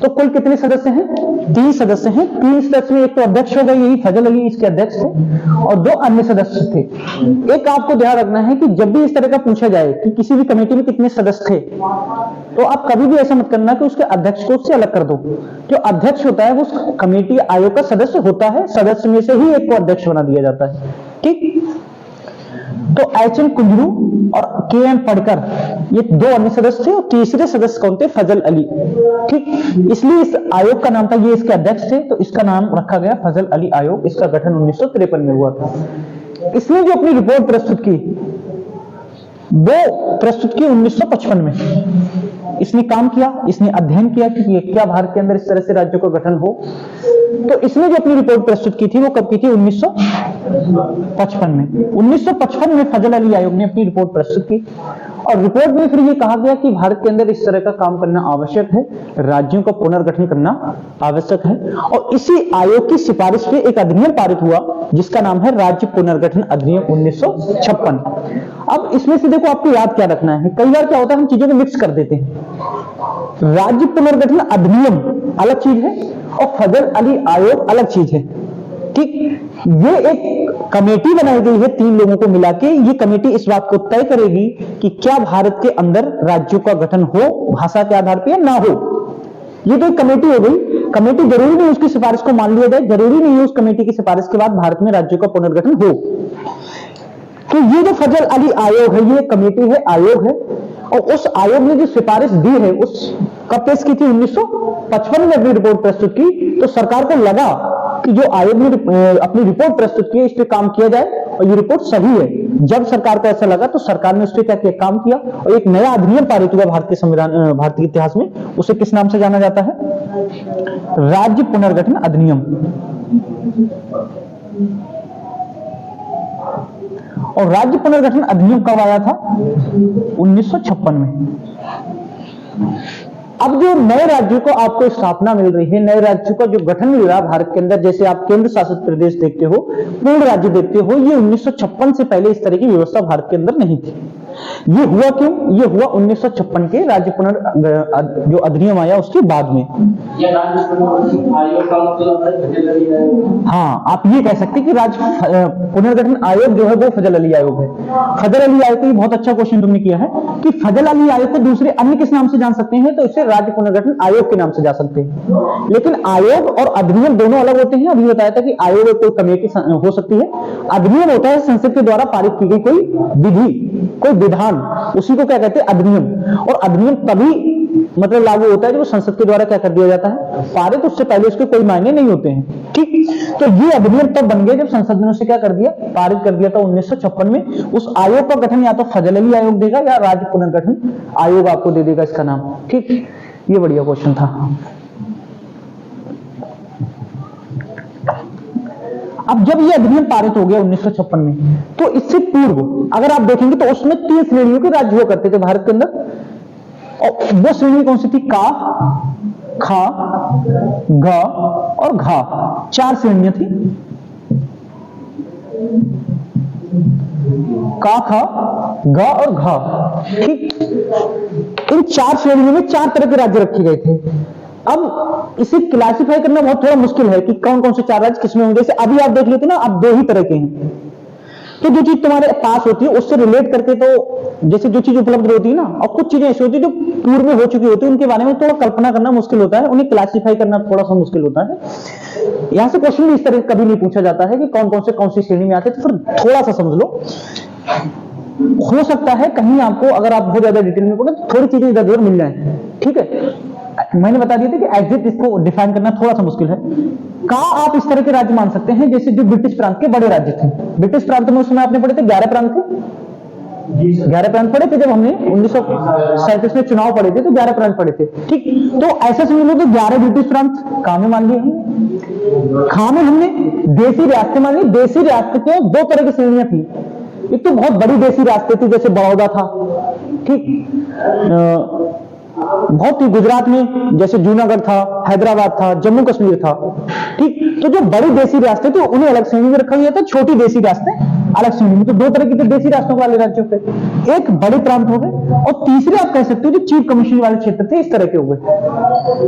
तो कुल कितने सदस्य हैं? 3 सदस्य हैं। 3 सदस्य में एक तो अध्यक्ष हो गए, यही फजल अली इसके अध्यक्ष थे, और 2 अन्य सदस्य थे। एक आपको ध्यान रखना है कि जब भी इस तरह का पूछा जाए कि किसी भी कमेटी में कितने सदस्य थे, तो आप कभी भी ऐसा मत करना कि उसके अध्यक्ष को उससे अलग कर दो। जो अध्यक्ष होता है वो उस कमेटी आयोग का सदस्य होता है, सदस्य में से ही एक को अध्यक्ष बना दिया जाता है। ठीक, तो एच.एन. कुंजरू और के.एम. पड़कर ये 2 अन्य सदस्य थे, और तीसरे सदस्य कौन थे? फजल अली। ठीक, इसलिए इस आयोग का नाम था, ये इसके अध्यक्ष थे तो इसका नाम रखा गया फजल अली आयोग। इसका गठन 1953 में हुआ था। इसने जो अपनी रिपोर्ट प्रस्तुत की वो प्रस्तुत की 1955 में। इसने काम किया, इसने अध्ययन किया कि क्या भारत के अंदर इस तरह से राज्यों का गठन हो। तो इसने जो अपनी रिपोर्ट प्रस्तुत की थी वो कब की थी? 1955 में। 1955 में फजल अली आयोग ने अपनी रिपोर्ट प्रस्तुत की, और रिपोर्ट में फिर ये कहा गया कि भारत के अंदर इस तरह का काम करना आवश्यक है, राज्यों का पुनर्गठन करना आवश्यक है। और इसी आयोग की सिफारिश पे एक अधिनियम पारित हुआ जिसका नाम है राज्य पुनर्गठन अधिनियम 1956। अब इसमें से देखो आपको याद क्या रखना है, कई बार क्या होता है हम चीजों को मिक्स कर देते हैं। राज्य पुनर्गठन अधिनियम अलग चीज है और फजल अली आयोग अलग चीज है। ठीक, ये एक कमेटी बनाई गई है 3 लोगों को मिला के। ये कमेटी इस बात को तय करेगी कि क्या भारत के अंदर राज्यों का गठन हो भाषा के आधार पर या ना हो। ये तो एक कमेटी हो गई। कमेटी जरूरी नहीं उसकी सिफारिश को मान लिया जाए, जरूरी नहीं है उस कमेटी की सिफारिश के बाद भारत में राज्यों का पुनर्गठन हो। तो ये जो फजल अली आयोग है ये कमेटी है, आयोग है, और उस आयोग ने जो सिफारिश दी है उस कब पेश की थी? 1955 में अपनी रिपोर्ट प्रस्तुत की। तो सरकार को लगा कि जो आयोग ने अपनी रिपोर्ट प्रस्तुत की है इस पे काम किया जाए और ये रिपोर्ट सही है। जब सरकार को ऐसा लगा तो सरकार ने उस पर क्या किया? काम किया, और एक नया अधिनियम पारित हुआ भारतीय संविधान, भारतीय इतिहास में। उसे किस नाम से जाना जाता है? राज्य पुनर्गठन अधिनियम। और राज्य पुनर्गठन अधिनियम कब आया था? 1956 में। अब जो नए राज्यों को आपको स्थापना मिल रही है, नए राज्यों का जो गठन मिल रहा है भारत के अंदर, जैसे आप केंद्र शासित प्रदेश देखते हो, पूर्ण राज्य देखते हो, ये 1956 से पहले इस तरह की व्यवस्था भारत के अंदर नहीं थी। ये हुआ क्यों? ये हुआ 1956 के राज्य जो अधिनियम आया उसके बाद में। ये राज्य पुनर्गठन आयोग का मतलब है फजल अली आयोग। हाँ, आप ये कह सकते हैं कि राज्य पुनर्गठन आयोग जो है वो फजल अली आयोग है। फजल अली आयोग को बहुत अच्छा क्वेश्चन तुमने किया है कि फजल अली आयोग को दूसरे अन्य किस नाम से जान सकते हैं, तो इसे राज्य पुनर्गठन आयोग के नाम से जा सकते हैं। लेकिन आयोग और अधिनियम दोनों अलग होते हैं। अभी बताया था कि आयोग कोई कमेटी हो सकती है, अधिनियम होता है संसद के द्वारा पारित की गई कोई विधि, कोई विधान, उसी को क्या कहते हैं? अधिनियम। और अधिनियम तभी मतलब लागू होता है जब संसद के द्वारा क्या कर दिया जाता है? पारित। उससे पहले उसके कोई मायने नहीं होते हैं। ठीक, तो ये अधिनियम तब बन गए जब संसद ने उसे क्या कर दिया? पारित कर दिया था 1956 में। उस आयोग का गठन या तो फजल अली आयोग देगा या राज्य पुनर्गठन आयोग आपको दे देगा इसका नाम। ठीक, ये बढ़िया क्वेश्चन था। अब जब ये अधिनियम पारित हो गया 1956 में, तो इससे पूर्व अगर आप देखेंगे तो उसमें 3 श्रेणियों के राज्य हुआ करते थे भारत के अंदर। और वो श्रेणी कौन सी थी? का, खा, ग और घा। 4 श्रेणियां थी। का, खा, ग और घा। ठीक, इन 4 श्रेणियों में 4 तरह के राज्य रखे गए थे। अब इसे क्लासिफाई करना बहुत थोड़ा मुश्किल है कि कौन कौन से 4 राज्य किसमें होंगे। जैसे अभी आप देख लेते ना, अब 2 ही तरह के हैं। तो जो चीज तुम्हारे पास होती है उससे रिलेट करके, तो जैसे जो चीज उपलब्ध होती है ना, और कुछ चीजें ऐसी होती है जो पूर्व में हो चुकी होती है, उनके बारे में थोड़ा कल्पना करना मुश्किल होता है, उन्हें क्लासिफाई करना थोड़ा सा मुश्किल होता है। यहां से क्वेश्चन भी इस तरह कभी नहीं पूछा जाता है कि कौन कौन सी श्रेणी में आते हैं, तो फिर थोड़ा सा समझ लो। हो सकता है कहीं आपको, अगर आप बहुत ज्यादा डिटेल में पढ़ो तो थोड़ी चीजें इधर उधर मिल जाए। ठीक है, मैंने बता दिया था कि एग्जिट इसको डिफाइन करना थोड़ा सा मुश्किल है। का आप इस तरह के राज्य मान सकते हैं जैसे जो ब्रिटिश प्रांत के बड़े राज्य थे। ब्रिटिश प्रांत में उस समय आपने पढ़े थे 11 प्रांत थे, जी सर। 11 प्रांत पढ़े थे जब हमने 1937 में चुनाव पढ़े थे, तो 11 प्रांत पढ़े थे। ठीक, तो ऐसा समझ लो कि 11 ब्रिटिश प्रांत कहाँ में मान लिए हमने, कहाँ में हमने देसी रियासतें मान ली। देसी रियासत के दो तरह की श्रेणियां थी। एक तो बहुत बड़ी देसी रियासतें थी, जैसे बड़ौदा था, ठीक, बहुत ही गुजरात में जैसे जूनागढ़ था, हैदराबाद था, जम्मू कश्मीर था। ठीक, तो जो बड़ी देसी रियासतें थी उन्हें अलग श्रेणी में रखा गया था, छोटी देसी रियासतें अलग श्रेणी में। तो दो तरह की तो देसी रियासतों वाले राज्यों पे, एक बड़े प्रांत हो गए और तीसरे आप कह सकते हो जो चीफ कमीशन वाले क्षेत्र थे, इस तरह के हो गए।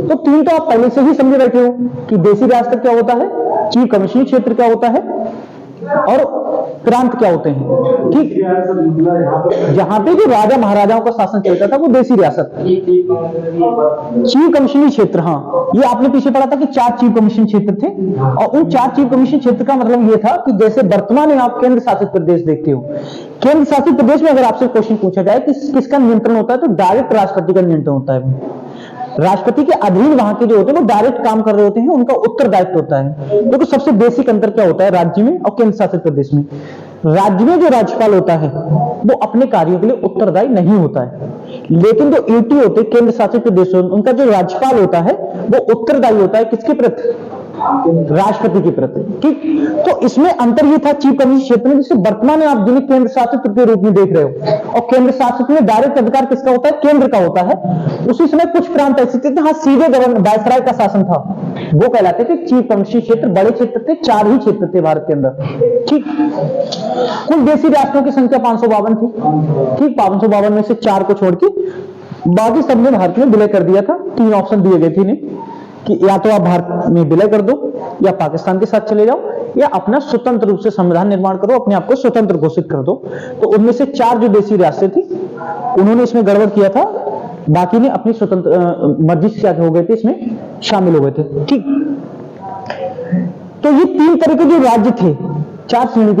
तो तीन तो आप पहले से ही समझे बैठे हो कि देसी रियासत क्या होता है, चीफ कमीशन क्षेत्र क्या होता है और प्रांत क्या होते हैं। ठीक, जहां पे जो राजा महाराजाओं का शासन चलता था वो देसी रियासत, चीफ कमीशनी क्षेत्र। हाँ, ये आपने पीछे पढ़ा था कि 4 चीफ कमीशन क्षेत्र थे, और उन 4 चीफ कमीशन क्षेत्र का मतलब ये था कि जैसे वर्तमान में आप केंद्र शासित प्रदेश देखते हो, केंद्र शासित प्रदेश में अगर आपसे क्वेश्चन पूछा जाए कि किसका नियंत्रण होता है, तो डायरेक्ट राष्ट्रपति का नियंत्रण होता है। राष्ट्रपति के अधीन वहां के जो होते हैं वो डायरेक्ट काम कर रहे होते हैं, उनका उत्तरदायित्व होता है। देखो सबसे बेसिक अंतर क्या होता है राज्य में और केंद्र शासित प्रदेश में। राज्य में जो राज्यपाल होता है वो अपने कार्यों के लिए उत्तरदायी नहीं होता है, लेकिन जो यूटी होते हैं केंद्र शासित प्रदेश, उनका जो राज्यपाल होता है वो उत्तरदायी होता है किसके प्रति, राष्ट्रपति के प्रति। ठीक, तो इसमें अंतर ये था चीफ कमीशन क्षेत्र में, जिसे वर्तमान में आप जिन्हें केंद्र शासित के रूप में देख रहे हो, और केंद्र शासित में डायरेक्ट अधिकार किसका होता है, केंद्र का होता है। उसी समय कुछ प्रांत ऐसे थे जहां सीधे गवर्नर वायसराय का शासन था, वो कहलाते थे चीफ कमीशन क्षेत्र। बड़े क्षेत्र थे, 4 ही क्षेत्र थे भारत के अंदर। ठीक, कुल देसी रियासतों की संख्या 552 थी। ठीक, 552 में से 4 को छोड़ के बाकी सबने भारत में विलय कर दिया था। 3 ऑप्शन दिए गए थे इन्हें कि या तो आप भारत में विलय कर दो, या पाकिस्तान के साथ चले जाओ, या अपना स्वतंत्र रूप से संविधान निर्माण करो, अपने आप को स्वतंत्र घोषित कर दो। तो उनमें से 4 जो देसी रियासतें थी उन्होंने इसमें गड़बड़ किया था, बाकी ने अपनी स्वतंत्र मर्जी से हो गए थे, इसमें शामिल हो गए थे। ठीक, तो ये 3 तरह के जो राज्य थे, 4 श्रेणी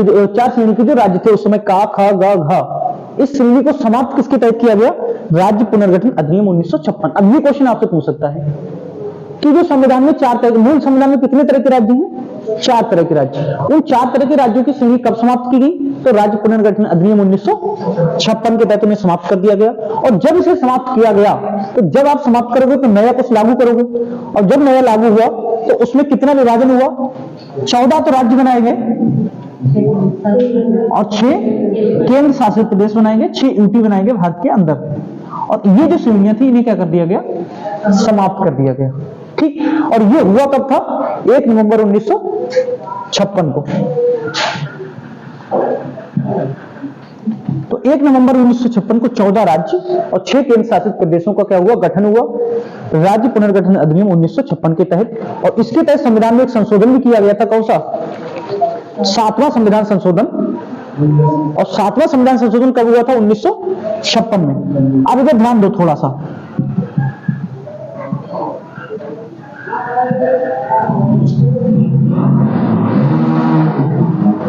के जो राज्य थे उस समय, का, ख, ग, घ, इस श्रेणी को समाप्त किसके तहत किया गया, राज्य पुनर्गठन अधिनियम 1956। अब ये क्वेश्चन आपसे पूछ सकता है कि जो संविधान में 4 तरह, मूल संविधान में कितने तरह के राज्य हैं, 4 तरह के राज्य। उन 4 तरह के राज्यों की श्रेणी कब समाप्त की गई, तो राज्य पुनर्गठन अधिनियम 1956 के तहत उन्हें समाप्त कर दिया गया। और जब इसे समाप्त किया गया, तो जब आप समाप्त करोगे तो नया कुछ लागू करोगे, और जब नया लागू हुआ तो उसमें कितना विभाजन हुआ, 14 तो राज्य बनाए गए और 6 केंद्र शासित प्रदेश बनाए गए, 6 यूटी बनाए गए भारत के अंदर। और ये जो श्रेणियां थी इन्हें क्या कर दिया गया, समाप्त कर दिया गया। ठीक, और ये हुआ कब था, 1 नवंबर 1956 को। तो 1 नवंबर 1956 को 14 राज्य और 6 केंद्र शासित प्रदेशों का क्या हुआ, गठन हुआ, राज्य पुनर्गठन अधिनियम 1956 के तहत। और इसके तहत संविधान में एक संशोधन भी किया गया था, कौन सा, 7वां संविधान संशोधन। और 7वां संविधान संशोधन कब हुआ था, 1956 में। अब इधर ध्यान दो थोड़ा सा,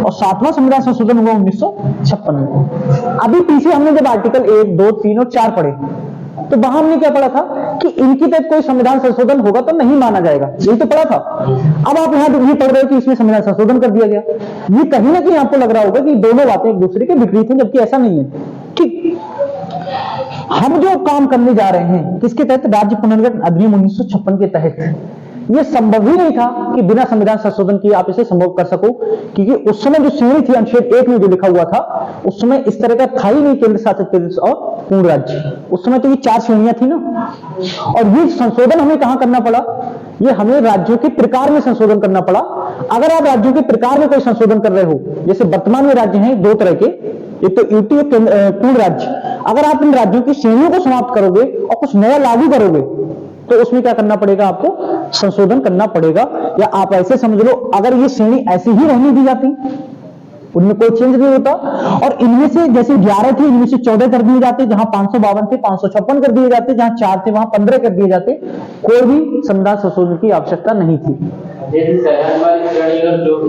और 7वां संविधान संशोधन हुआ 1956 में। अभी पीछे हमने जब आर्टिकल 1, 2, 3 और 4 पढ़े, तो वहां हमने क्या पढ़ा था कि इनकी तहत कोई संविधान संशोधन होगा तो नहीं माना जाएगा, यही तो पढ़ा था। अब आप यहां ये पढ़ रहे हो कि इसमें संविधान संशोधन कर दिया गया। ये कहीं ना कहीं आपको लग रहा होगा कि दोनों बातें एक दूसरे के विपरीत हैं, जबकि ऐसा नहीं है। ठीक, हम जो काम करने जा रहे हैं किसके तहत, राज्य पुनर्गठन अधिनियम 1956 के तहत। ये संभव ही नहीं था कि बिना संविधान संशोधन किए आप इसे संभव कर सको, क्योंकि उस समय जो श्रेणी थी अनुच्छेद 1 में जो लिखा हुआ था, उस समय इस तरह का था ही नहीं केंद्र शासित प्रदेश और पूर्ण राज्य। उस समय तो ये 4 श्रेणियां थी ना। और ये संशोधन हमें कहां करना पड़ा, ये हमें राज्यों के प्रकार में संशोधन करना पड़ा। अगर आप राज्यों के प्रकार में कोई संशोधन कर रहे हो, जैसे वर्तमान में राज्य हैं 2 तरह के, एक तो यूटी और पूर्ण राज्य, अगर आप इन राज्यों की श्रेणियों को समाप्त करोगे और कुछ नया लागू करोगे, तो उसमें क्या करना पड़ेगा, आपको संशोधन करना पड़ेगा। या आप ऐसे समझ लो, अगर ये श्रेणी ऐसी ही रहने दी जाती, उनमें कोई चेंज नहीं होता, और इनमें से जैसे 11 थे इनमें से 14 कर दिए जाते, जहां 552 थे 556 कर दिए जाते, जहां 4 थे वहां 15 कर दिए जाते, कोई भी संविधान संशोधन की आवश्यकता नहीं थी।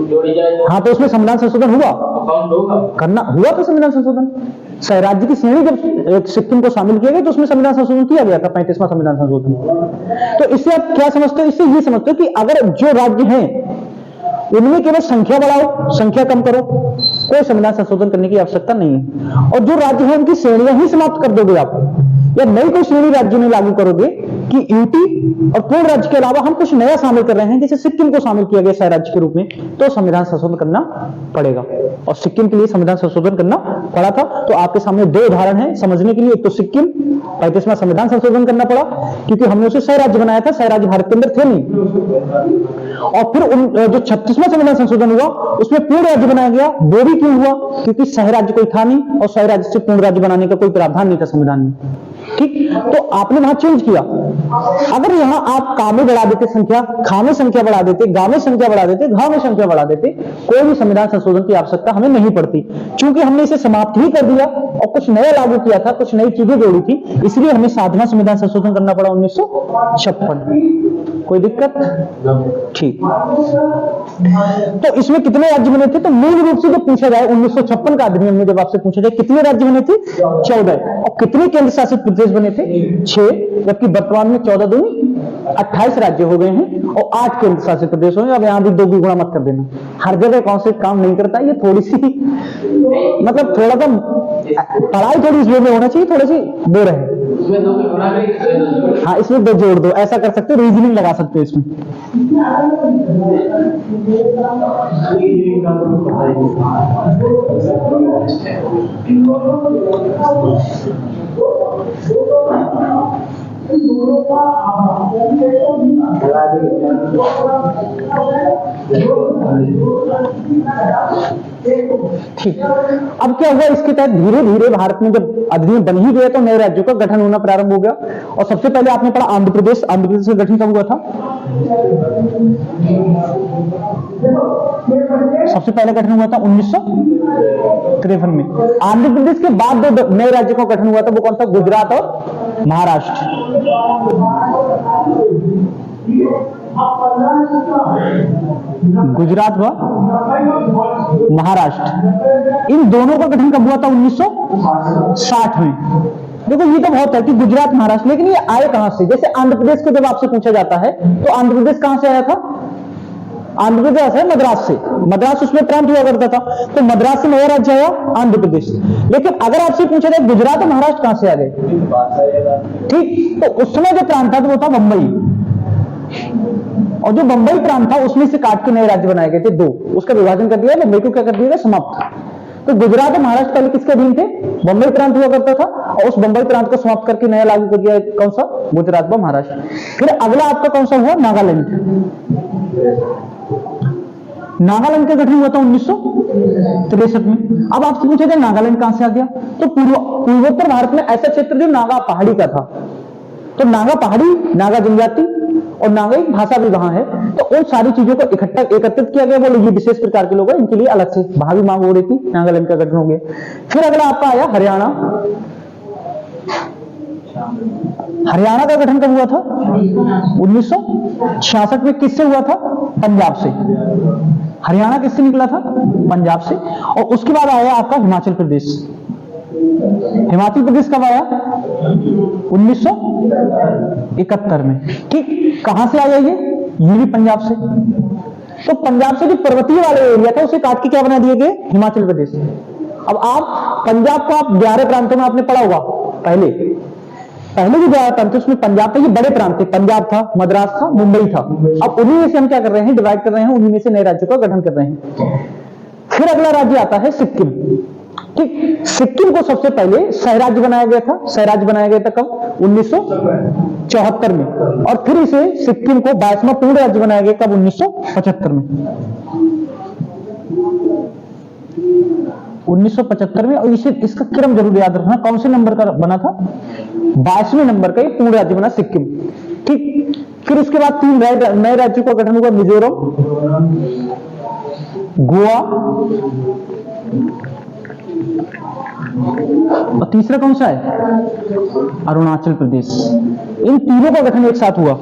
जोड़ी जाए हाँ, तो उसमें संविधान संशोधन हुआ, करना हुआ तो संविधान संशोधन। राज्य की श्रेणी जब सिक्किम को शामिल किया गया तो उसमें संविधान संशोधन किया गया था, 35वां संविधान संशोधन। तो इससे आप क्या समझते हो, इससे ये समझते हो कि अगर जो राज्य हैं उनमें केवल संख्या बढ़ाओ, संख्या कम करो, कोई संविधान संशोधन करने की आवश्यकता नहीं है। और जो राज्य है उनकी श्रेणियां ही समाप्त कर दोगे आप, या नई कोई श्रेणी राज्यों में लागू करोगे कि यूटी और पूर्ण राज्य के अलावा हम कुछ नया शामिल कर रहे हैं, जैसे सिक्किम को शामिल किया गया सह राज्य के रूप में, तो संविधान संशोधन करना पड़ेगा। और सिक्किम के लिए संविधान संशोधन करना पड़ा था। तो आपके सामने दो उदाहरण हैं समझने के लिए। एक तो सिक्किम 35वां संविधान संशोधन करना पड़ा क्योंकि हमने उसे सह राज्य बनाया था, सह राज्य भारत के अंदर थे नहीं। और फिर जो 36वां संविधान संशोधन हुआ उसमें पूर्ण राज्य बनाया गया। वो भी क्यों हुआ? क्योंकि सह राज्य कोई था नहीं और सह राज्य से पूर्ण राज्य बनाने का कोई प्रावधान नहीं था संविधान में। ठीक, तो आपने वहां चेंज किया। अगर यहां आप का में बढ़ा देते संख्या, खा में संख्या बढ़ा देते, गा में संख्या बढ़ा देते, घा में संख्या बढ़ा देते, कोई भी संविधान संशोधन की आवश्यकता हमें नहीं पड़ती। चूंकि हमने इसे समाप्त ही कर दिया और कुछ नया लागू किया था, कुछ नई चीजें जोड़ी थी, इसलिए हमें 7वां संविधान संशोधन करना पड़ा 1956। कोई दिक्कत? ठीक। तो इसमें कितने राज्य बने थे? तो मूल रूप से जो पूछा जाए 1956 का अधिनियम में जब आपसे पूछा जाए कितने राज्य बने थे? 14। और कितने केंद्र शासित प्रदेश बने थे? 6। जबकि वर्तमान में 14 दूनी 28 राज्य हो गए हैं और 8 केंद्र शासित प्रदेश होंगे। अब यहां भी 2 गुणा मत कर देना, हर जगह कॉन्सेप्ट काम नहीं करता। ये थोड़ी सी मतलब थोड़ा सा पढ़ाई थोड़ी इस वे में होना चाहिए, थोड़ी सी बोर है। हाँ, इसमें 2 जोड़ दो, ऐसा कर सकते हो, रीजनिंग लगा सकते हो इसमें। ठीक। अब क्या हुआ, इसके तहत धीरे धीरे भारत में जब अधिनियम बन ही गया तो नए राज्यों का गठन होना प्रारंभ हो गया। और सबसे पहले आपने पढ़ा आंध्र प्रदेश। आंध्र प्रदेश का गठन कब हुआ था? सबसे पहले गठन हुआ था 1953 में। आंध्र प्रदेश के बाद 2 नए राज्यों का गठन हुआ था, वो कौन सा? गुजरात और महाराष्ट्र। गुजरात व महाराष्ट्र, इन दोनों का गठन कब हुआ था? 1960 में। देखो ये तो बहुत है कि गुजरात महाराष्ट्र, लेकिन ये आए कहां से? जैसे आंध्र प्रदेश को जब आपसे पूछा जाता है तो आंध्र प्रदेश कहां से आया था? आंध्र प्रदेश है मद्रास से। मद्रास उसमें प्रांत हुआ करता था, तो मद्रास से नया राज्य आया आंध्र प्रदेश। लेकिन अगर आपसे पूछा जाए गुजरात और महाराष्ट्र कहां से आ गए? ठीक, तो उस समय जो प्रांत था तो वो था बंबई। और जो बंबई प्रांत था उसमें से काट के नए राज्य बनाए गए थे 2। उसका विभाजन कर दिया, बंबई को क्या कर दिया, समाप्त। तो गुजरात और महाराष्ट्र पहले किसके अधीन थे? बंबई प्रांत हुआ करता था, और उस बंबई प्रांत को समाप्त करके नया लागू कर दिया कौन सा? गुजरात व महाराष्ट्र। फिर अगला आपका कौन सा हुआ? नागालैंड। नागालैंड का गठन हुआ था 1963 में। अब आपसे पूछा जाए नागालैंड कहां से आ गया? तो पूर्वोत्तर भारत में ऐसा क्षेत्र जो नागा पहाड़ी का था, तो नागा पहाड़ी, नागा जनजाति और नागाई भाषा भी वहां है, तो उन सारी चीजों को एकत्रित किया गया। बोलो ये विशेष प्रकार के लोग हैं, इनके लिए अलग से वहां भी मांग हो रही थी, नागालैंड का गठन हो गया। फिर अगला आपका आया हरियाणा। हरियाणा का गठन कब हुआ था? 1966 में। किससे हुआ था? पंजाब से। हरियाणा किससे निकला था? पंजाब से। और उसके बाद आया आपका हिमाचल प्रदेश। हिमाचल प्रदेश कब आया? 1971 में। ठीक, कहां से आया ये भी पंजाब से। तो पंजाब से जो पर्वतीय वाले एरिया था उसे काट के क्या बना दिए गए? हिमाचल प्रदेश। अब आप पंजाब को आप 11 प्रांतों में आपने पढ़ा होगा। पहले जो 11 प्रांत थे उसमें पंजाब था, ये बड़े प्रांत थे। पंजाब था, मद्रास था, मुंबई था। अब उन्हीं में से हम क्या कर रहे हैं? डिवाइड कर रहे हैं, उन्हीं में से नए राज्यों का गठन कर रहे हैं। फिर अगला राज्य आता है सिक्किम। ठीक, सिक्किम को सबसे पहले सह राज्य बनाया गया था। सह राज्य बनाया गया था कब? 1974 में। और फिर इसे सिक्किम को 22वां पूर्ण राज्य बनाया गया कब? 1975 में। 1975 में। और इसे इसका क्रम जरूर याद रखना, कौन से नंबर का बना था? 22वें नंबर का ये पूर्ण राज्य बना सिक्किम। ठीक, फिर उसके बाद 3 नए राज्यों का गठन हुआ, मिजोरम, गोवा और तीसरा कौन सा है? अरुणाचल प्रदेश। इन तीनों का गठन एक साथ हुआ।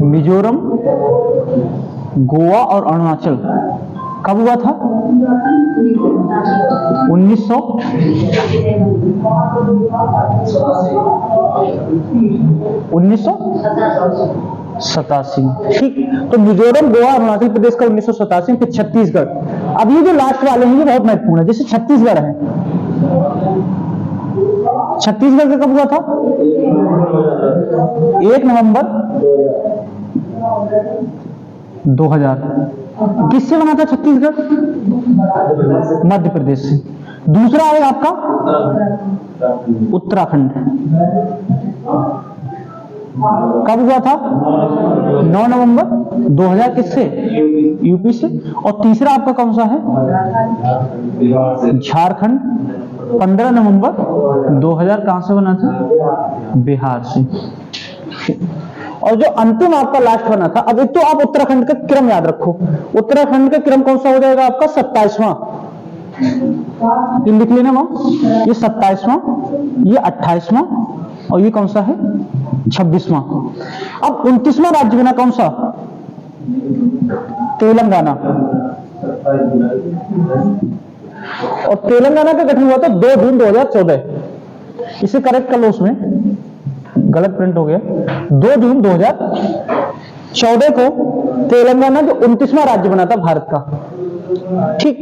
मिजोरम, गोवा और अरुणाचल कब हुआ था? 1987 में। ठीक, तो मिजोरम, गोवा, अरुणाचल प्रदेश का 1987 में, फिर छत्तीसगढ़। अब ये जो लास्ट वाले हैं ये बहुत महत्वपूर्ण है। जैसे छत्तीसगढ़ है, छत्तीसगढ़ का कब हुआ था? 1 नवंबर 2000। किससे बना था छत्तीसगढ़? मध्य प्रदेश से। दूसरा है आपका उत्तराखंड। कब हुआ था? 9 नवंबर 2000। किससे? यूपी से। और तीसरा आपका कौन सा है? झारखंड, 15 नवंबर 2000। कहां से बना था? बिहार से। और जो अंतिम आपका लास्ट बना था, अब एक तो आप उत्तराखंड का क्रम याद रखो। उत्तराखंड का क्रम कौन सा हो जाएगा आपका? 27वां। ये लिख लेना वहां, ये 27वां, ये 28वां, और ये कौन सा है? 26वां। अब 29वां राज्य बना कौन सा? तेलंगाना। और तेलंगाना का गठन हुआ था 2 जून 2014। इसे करेक्ट कर लो, उसमें गलत प्रिंट हो गया। 2 जून 2014 को तेलंगाना जो 29वां राज्य बना था भारत का। ठीक,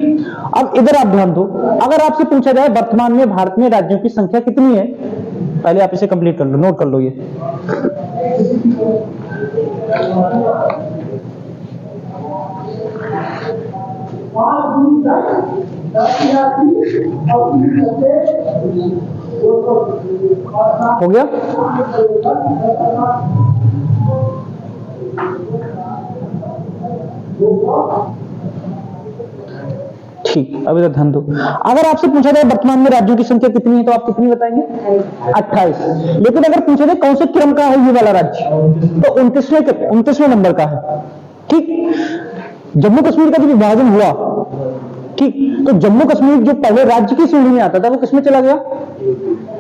अब इधर आप ध्यान दो। अगर आपसे पूछा जाए वर्तमान में भारत में राज्यों की संख्या कितनी है, पहले आप इसे कंप्लीट कर लो, नोट कर लो ये। हो गया? ठीक, अब इधर ध्यान दो। अगर आपसे पूछा जाए वर्तमान में राज्यों की संख्या कितनी है, तो आप कितनी बताएंगे? 28। लेकिन अगर पूछा जाए कौन से क्रम का है ये वाला राज्य, तो 29वें नंबर का है। ठीक, जम्मू कश्मीर का जो विभाजन हुआ, ठीक, तो जम्मू कश्मीर जो पहले राज्य की श्रेणी में आता था वो किसमें चला गया?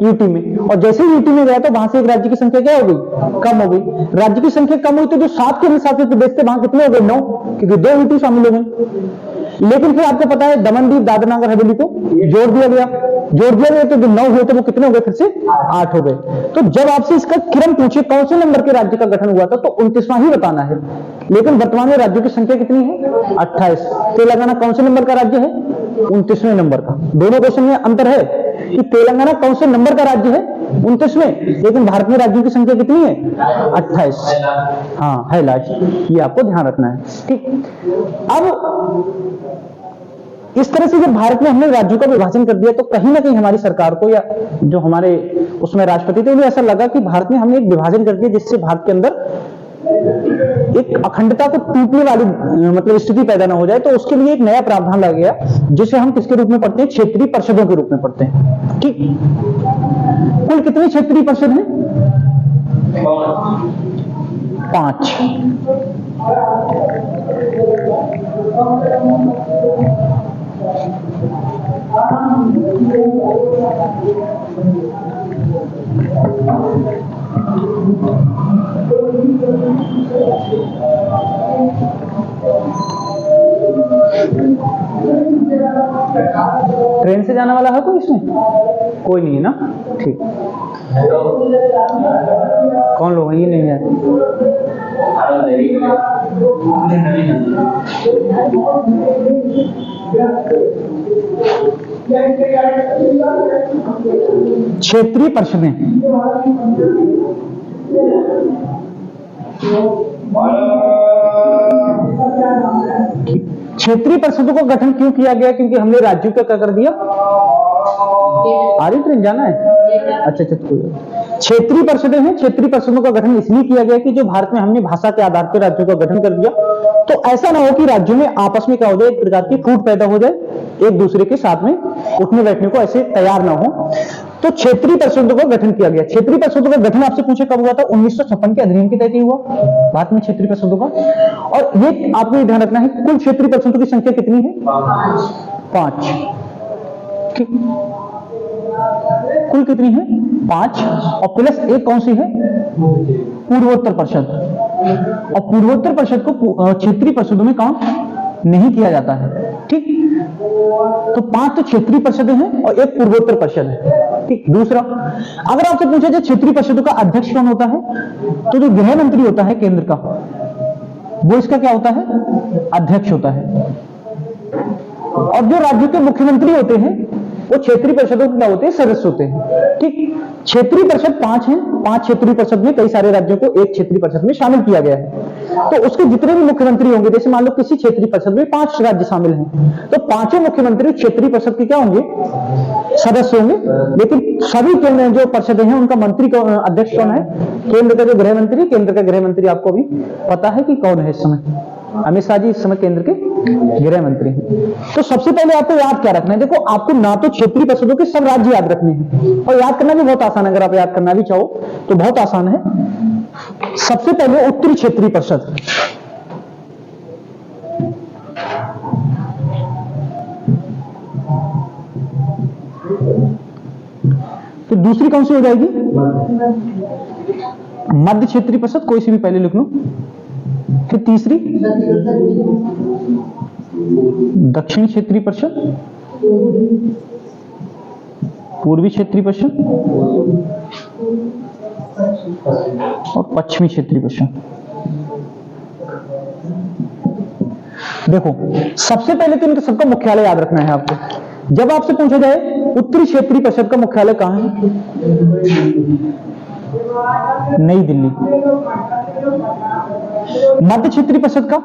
यूटी में। और जैसे यूटी में गया तो वहां से एक राज्य की संख्या क्या हो गई? कम हो गई। राज्य की संख्या कम हुई तो जो 7 के शासित प्रदेश थे वहां कितने हो गए? 9, क्योंकि 2 यूटी शामिल हो गए। लेकिन फिर आपको पता है दमन दीव दादर नगर हवेली को जोड़ दिया गया। तो जो 9 हुए थे वो कितने हो गए? फिर से 8 हो गए। तो जब आपसे इसका क्रम पूछे कौन से नंबर के राज्य का गठन हुआ था, तो 29वां ही बताना है। लेकिन वर्तमान में राज्यों की संख्या कितनी है? 28। तेलंगाना कौन से नंबर का राज्य है? 29वें नंबर का। दोनों क्वेश्चन में अंतर है कि तेलंगाना कौन से नंबर का राज्य है? 29वें। लेकिन भारत में राज्यों की संख्या कितनी है? 28। हाँ, है लास्ट। ये आपको ध्यान रखना है। ठीक, अब इस तरह से जब भारत में हमने राज्यों का विभाजन कर दिया तो कहीं ना कहीं हमारी सरकार को या जो हमारे उसमें राष्ट्रपति थे उन्हें ऐसा लगा कि भारत में हमने एक विभाजन कर दिया जिससे भारत के अंदर एक अखंडता को टूटने वाली मतलब स्थिति पैदा ना हो जाए। तो उसके लिए एक नया प्रावधान लाया गया जिसे हम किसके रूप में पढ़ते हैं? क्षेत्रीय परिषदों के रूप में पढ़ते हैं। ठीक, कुल कितनी क्षेत्रीय परिषद है? 5। ट्रेन से जाने वाला है कोई इसमें? कोई नहीं है ना? ठीक, कौन लोग हैं? ये नहीं है। क्षेत्रीय परिषदें क्षेत्रीय परिषदों का गठन क्यों किया गया? क्योंकि हमने राज्यों का क्या कर दिया? आ रही ट्रेन, जाना है? अच्छा, क्षेत्रीय परिषदें हैं। क्षेत्रीय परिषदों का गठन इसलिए किया गया कि जो भारत में हमने भाषा के आधार पर राज्यों का गठन कर दिया, तो ऐसा ना हो कि राज्यों में आपस में क्या हो जाए, एक प्रकार की फूट पैदा हो जाए, एक दूसरे के साथ में उठने बैठने को ऐसे तैयार ना हो। तो क्षेत्रीय परिषदों का गठन किया गया। क्षेत्रीय परिषदों का गठन आपसे पूछे कब हुआ था? 1956 के अधिनियम के तहत हुआ भारत में क्षेत्रीय परिषदों का। और ये आपको ध्यान रखना है, कुल क्षेत्रीय परिषदों की संख्या कितनी है? 5। ठीक, कुल कितनी है? 5। और प्लस एक कौन सी है? पूर्वोत्तर परिषद। और पूर्वोत्तर परिषद को क्षेत्रीय परिषदों में काउंट नहीं किया जाता है। ठीक, तो 5 तो क्षेत्रीय परिषदें हैं और एक पूर्वोत्तर परिषद है। ठीक, दूसरा अगर आपसे पूछा जाए क्षेत्रीय परिषदों का अध्यक्ष कौन होता है, तो जो गृह मंत्री होता है केंद्र का, वो इसका क्या होता है, अध्यक्ष होता है। और जो राज्यों के मुख्यमंत्री होते हैं वो क्षेत्रीय परिषदों के क्या होते हैं, सदस्य होते हैं। ठीक, क्षेत्रीय परिषद 5 हैं, 5 क्षेत्रीय परिषद में कई सारे राज्यों को एक क्षेत्रीय परिषद में शामिल किया गया है। तो उसके जितने भी मुख्यमंत्री होंगे, जैसे मान लो किसी क्षेत्रीय परिषद में 5 राज्य शामिल हैं, तो पांचों मुख्यमंत्री क्षेत्रीय परिषद के क्या होंगे, सदस्य होंगे। लेकिन सभी केंद्र जो परिषदें हैं उनका मंत्री कौन, अध्यक्ष कौन है, केंद्र का जो गृह मंत्री, केंद्र का गृह मंत्री आपको भी पता है कि कौन है इस समय, अमित शाह जी इस समय केंद्र के गृह मंत्री हैं। तो सबसे पहले आपको याद क्या रखना है, देखो आपको ना तो क्षेत्रीय परिषदों के सब राज्य याद रखने हैं, और याद करना भी बहुत आसान है, अगर आप याद करना भी चाहो तो बहुत आसान है। सबसे पहले उत्तरी क्षेत्रीय परिषद, तो दूसरी कौन सी हो जाएगी, मध्य क्षेत्रीय परिषद, कोई सी भी पहले लिख लो। फिर तीसरी दक्षिण क्षेत्रीय परिषद, पूर्वी क्षेत्रीय परिषद और पश्चिमी क्षेत्रीय परिषद। देखो सबसे पहले तो इनका सबका मुख्यालय याद रखना है आपको। जब आपसे पूछा जाए उत्तरी क्षेत्रीय परिषद का मुख्यालय कहां है, नई दिल्ली। मध्य क्षेत्रीय परिषद का,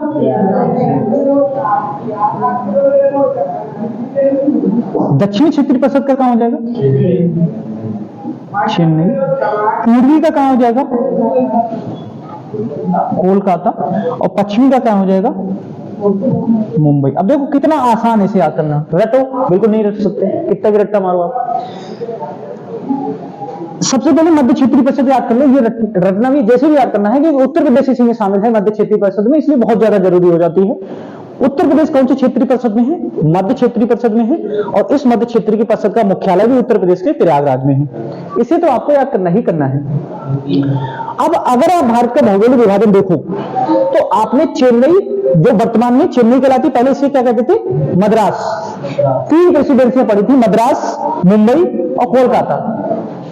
दक्षिणी क्षेत्रीय परिषद का कहां हो जाएगा, चेन्नई। पूर्वी का कहां हो जाएगा, कोलकाता। और पश्चिमी का क्या हो जाएगा, मुंबई। अब देखो कितना आसान है इसे याद करना, रटो, बिल्कुल नहीं रट सकते, कितना भी रट्टा मारो आप। सबसे पहले मध्य क्षेत्रीय परिषद याद कर लो, ये रटना भी जैसे भी याद करना है कि उत्तर प्रदेश इसी में शामिल है मध्य क्षेत्रीय परिषद में, इसलिए बहुत ज्यादा जरूरी हो जाती है। उत्तर प्रदेश कौन सी क्षेत्रीय परिषद में है, मध्य क्षेत्रीय परिषद में है, और इस मध्य क्षेत्रीय परिषद का मुख्यालय भी उत्तर प्रदेश के प्रयागराज में है। इसे तो आपको याद करना ही करना है। अब अगर आप भारत का भौगोलिक विभाजन देखो तो आपने चेन्नई, जो वर्तमान में चेन्नई कहलाती, पहले इसे क्या कहते थे, मद्रास। 3 प्रेसिडेंसियां पड़ी थी, मद्रास, मुंबई और कोलकाता।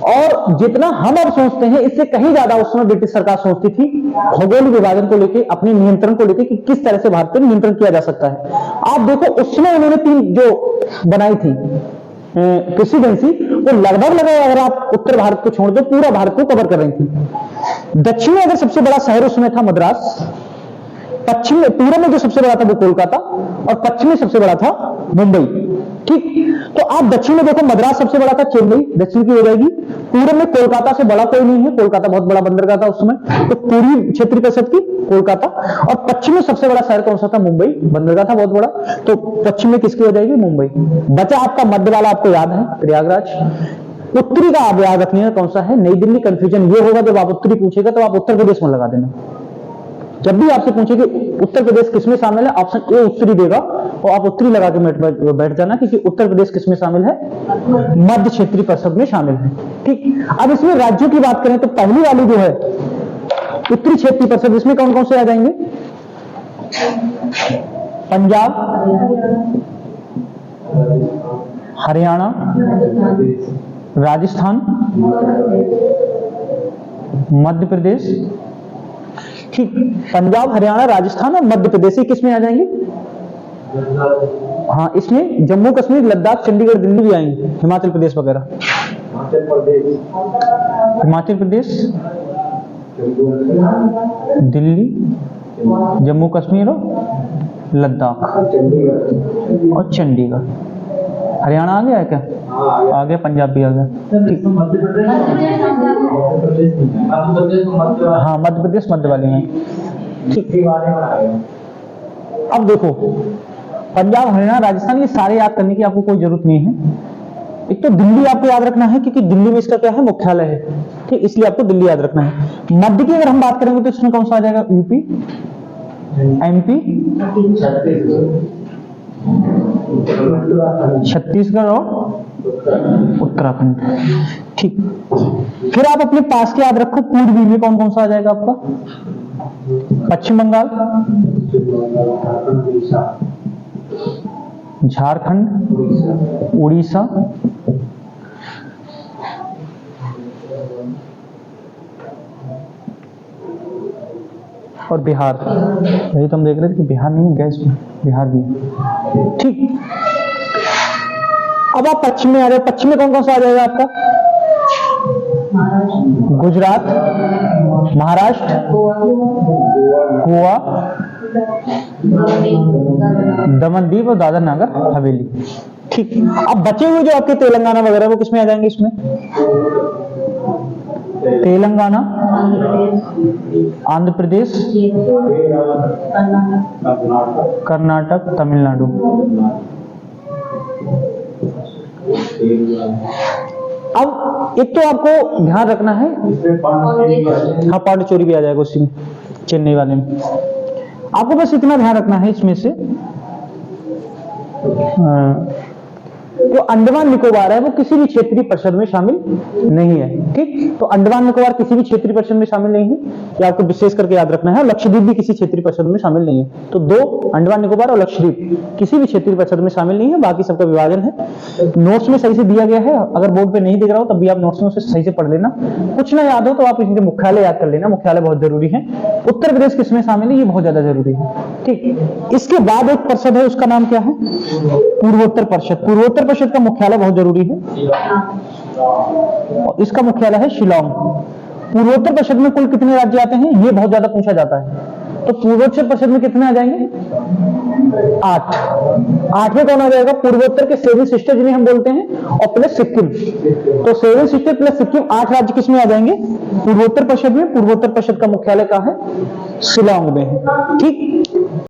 और जितना हम अब सोचते हैं इससे कहीं ज्यादा उस समय ब्रिटिश सरकार सोचती थी भौगोलिक विभाजन को लेकर, अपने नियंत्रण को लेकर कि किस तरह से भारत पर नियंत्रण किया जा सकता है। आप देखो उसमें उन्होंने 3 जो बनाई थी प्रेसिडेंसी, वो लगभग अगर आप उत्तर भारत को छोड़ दो पूरा भारत को कवर कर रही थी। दक्षिण में अगर सबसे बड़ा शहर उसमें था मद्रास, पश्चिम में, पूर्व में जो सबसे बड़ा था वो कोलकाता, और पश्चिम में सबसे बड़ा था मुंबई। ठीक, तो आप दक्षिण में देखो मद्रास सबसे बड़ा था, चेन्नई दक्षिण की हो जाएगी। पूर्व में कोलकाता से बड़ा कोई नहीं है, कोलकाता बहुत बड़ा बंदरगाह था उस समय, तो पूरी क्षेत्रीय परिषद की कोलकाता। और पश्चिम में सबसे बड़ा शहर कौन सा था, मुंबई, बंदरगाह था बहुत बड़ा, तो पश्चिम में किसकी हो जाएगी, मुंबई। बचा आपका मध्य वाला, आपको याद है, प्रयागराज। उत्तरी का आप याद रखिएगा कौन सा है, नई दिल्ली। कंफ्यूजन ये होगा जब आप उत्तरी पूछेगा तो आप उत्तर प्रदेश में लगा देना। जब भी आपसे पूछे कि उत्तर प्रदेश किसमें शामिल है, ऑप्शन ए उत्तरी देगा, और आप उत्तरी लगा के बैठ जाना, क्योंकि उत्तर प्रदेश किसमें शामिल है, मध्य क्षेत्रीय परिषद में शामिल है। ठीक, अब इसमें राज्यों की बात करें तो पहली वाली जो है उत्तरी क्षेत्रीय परिषद, इसमें कौन कौन से आ जाएंगे, पंजाब, हरियाणा, राजस्थान, मध्य प्रदेश। ठीक, पंजाब, हरियाणा, राजस्थान और मध्य प्रदेश किस में आ जाएंगे, हाँ इसमें जम्मू कश्मीर, लद्दाख, चंडीगढ़, दिल्ली भी आएंगे, हिमाचल प्रदेश वगैरह। हिमाचल प्रदेश, दिल्ली, जम्मू कश्मीर और लद्दाख और चंडीगढ़। हरियाणा आ गया है क्या, आ गया, पंजाब भी आ गया। हाँ मध्य प्रदेश मध्य वाले में। ठीक, अब देखो पंजाब, हरियाणा, राजस्थान, ये सारे याद करने की आपको कोई जरूरत नहीं है। एक तो दिल्ली आपको याद रखना है क्योंकि दिल्ली में इसका क्या है, मुख्यालय है। ठीक, इसलिए आपको दिल्ली याद रखना है। मध्य की अगर हम बात करेंगे तो इसमें कौन सा आ जाएगा, यूपी, एमपी, छत्तीसगढ़ और उत्तराखंड। ठीक, फिर आप अपने पास के याद रखो, पूर्वी में कौन कौन सा आ जाएगा आपका, पश्चिम बंगाल, झारखंड, उड़ीसा, और बिहार। यही तो हम देख रहे थे कि बिहार नहीं है, गैस में बिहार भी है। ठीक, अब आप पश्चिम में आ जाए। पश्चिम में कौन कौन सा आ जाएगा आपका? गुजरात, महाराष्ट्र, गोवा, दमन दीव और दादर नगर हवेली। ठीक, अब बचे हुए जो आपके तेलंगाना वगैरह वो किसमें आ जाएंगे इसमें? तेलंगाना, आंध्र प्रदेश, कर्नाटक, तमिलनाडु। अब एक तो आपको ध्यान रखना है, हाँ पांडिचेरी भी आ जाएगा उसी में, चेन्नई वाले में। आपको बस इतना ध्यान रखना है इसमें से जो अंडमान निकोबार है वो किसी भी क्षेत्रीय परिषद में शामिल नहीं है। ठीक, तो अंडमान निकोबार किसी भी क्षेत्रीय परिषद में शामिल नहीं है, ये आपको विशेष करके याद रखना है। लक्षद्वीप भी किसी क्षेत्रीय परिषद में शामिल नहीं है। तो दो, अंडमान निकोबार और लक्षद्वीप किसी भी क्षेत्रीय परिषद में शामिल नहीं है, बाकी सबका विभाजन है। नोट्स में सही से दिया गया है, अगर बोर्ड पे नहीं दिख रहा हो तब भी आप नोट्स में उसे सही से पढ़ लेना। कुछ ना याद हो तो आप इनके मुख्यालय याद कर लेना, मुख्यालय बहुत जरूरी है। उत्तर प्रदेश किसमें शामिल है, ये बहुत ज्यादा जरूरी है। ठीक, इसके बाद एक परिषद है, उसका नाम क्या है? पूर्वोत्तर परिषद। पूर्वोत्तर परिषद का मुख्यालय बहुत जरूरी है, और इसका मुख्यालय है शिलांग। पूर्वोत्तर परिषद में कुल कितने राज्य आते हैं, ये बहुत ज्यादा पूछा जाता है। तो पूर्वोत्तर परिषद में कितने आ जाएंगे? 8। 8वें कौन आ जाएगा? पूर्वोत्तर के 7 सिस्टर जिन्हें हम बोलते हैं, और प्लस सिक्किम। तो 7 सिस्टर प्लस सिक्किम, 8 राज्य किसमें आ जाएंगे? पूर्वोत्तर परिषद में। पूर्वोत्तर परिषद का मुख्यालय कहाँ है? शिलांग में है। ठीक,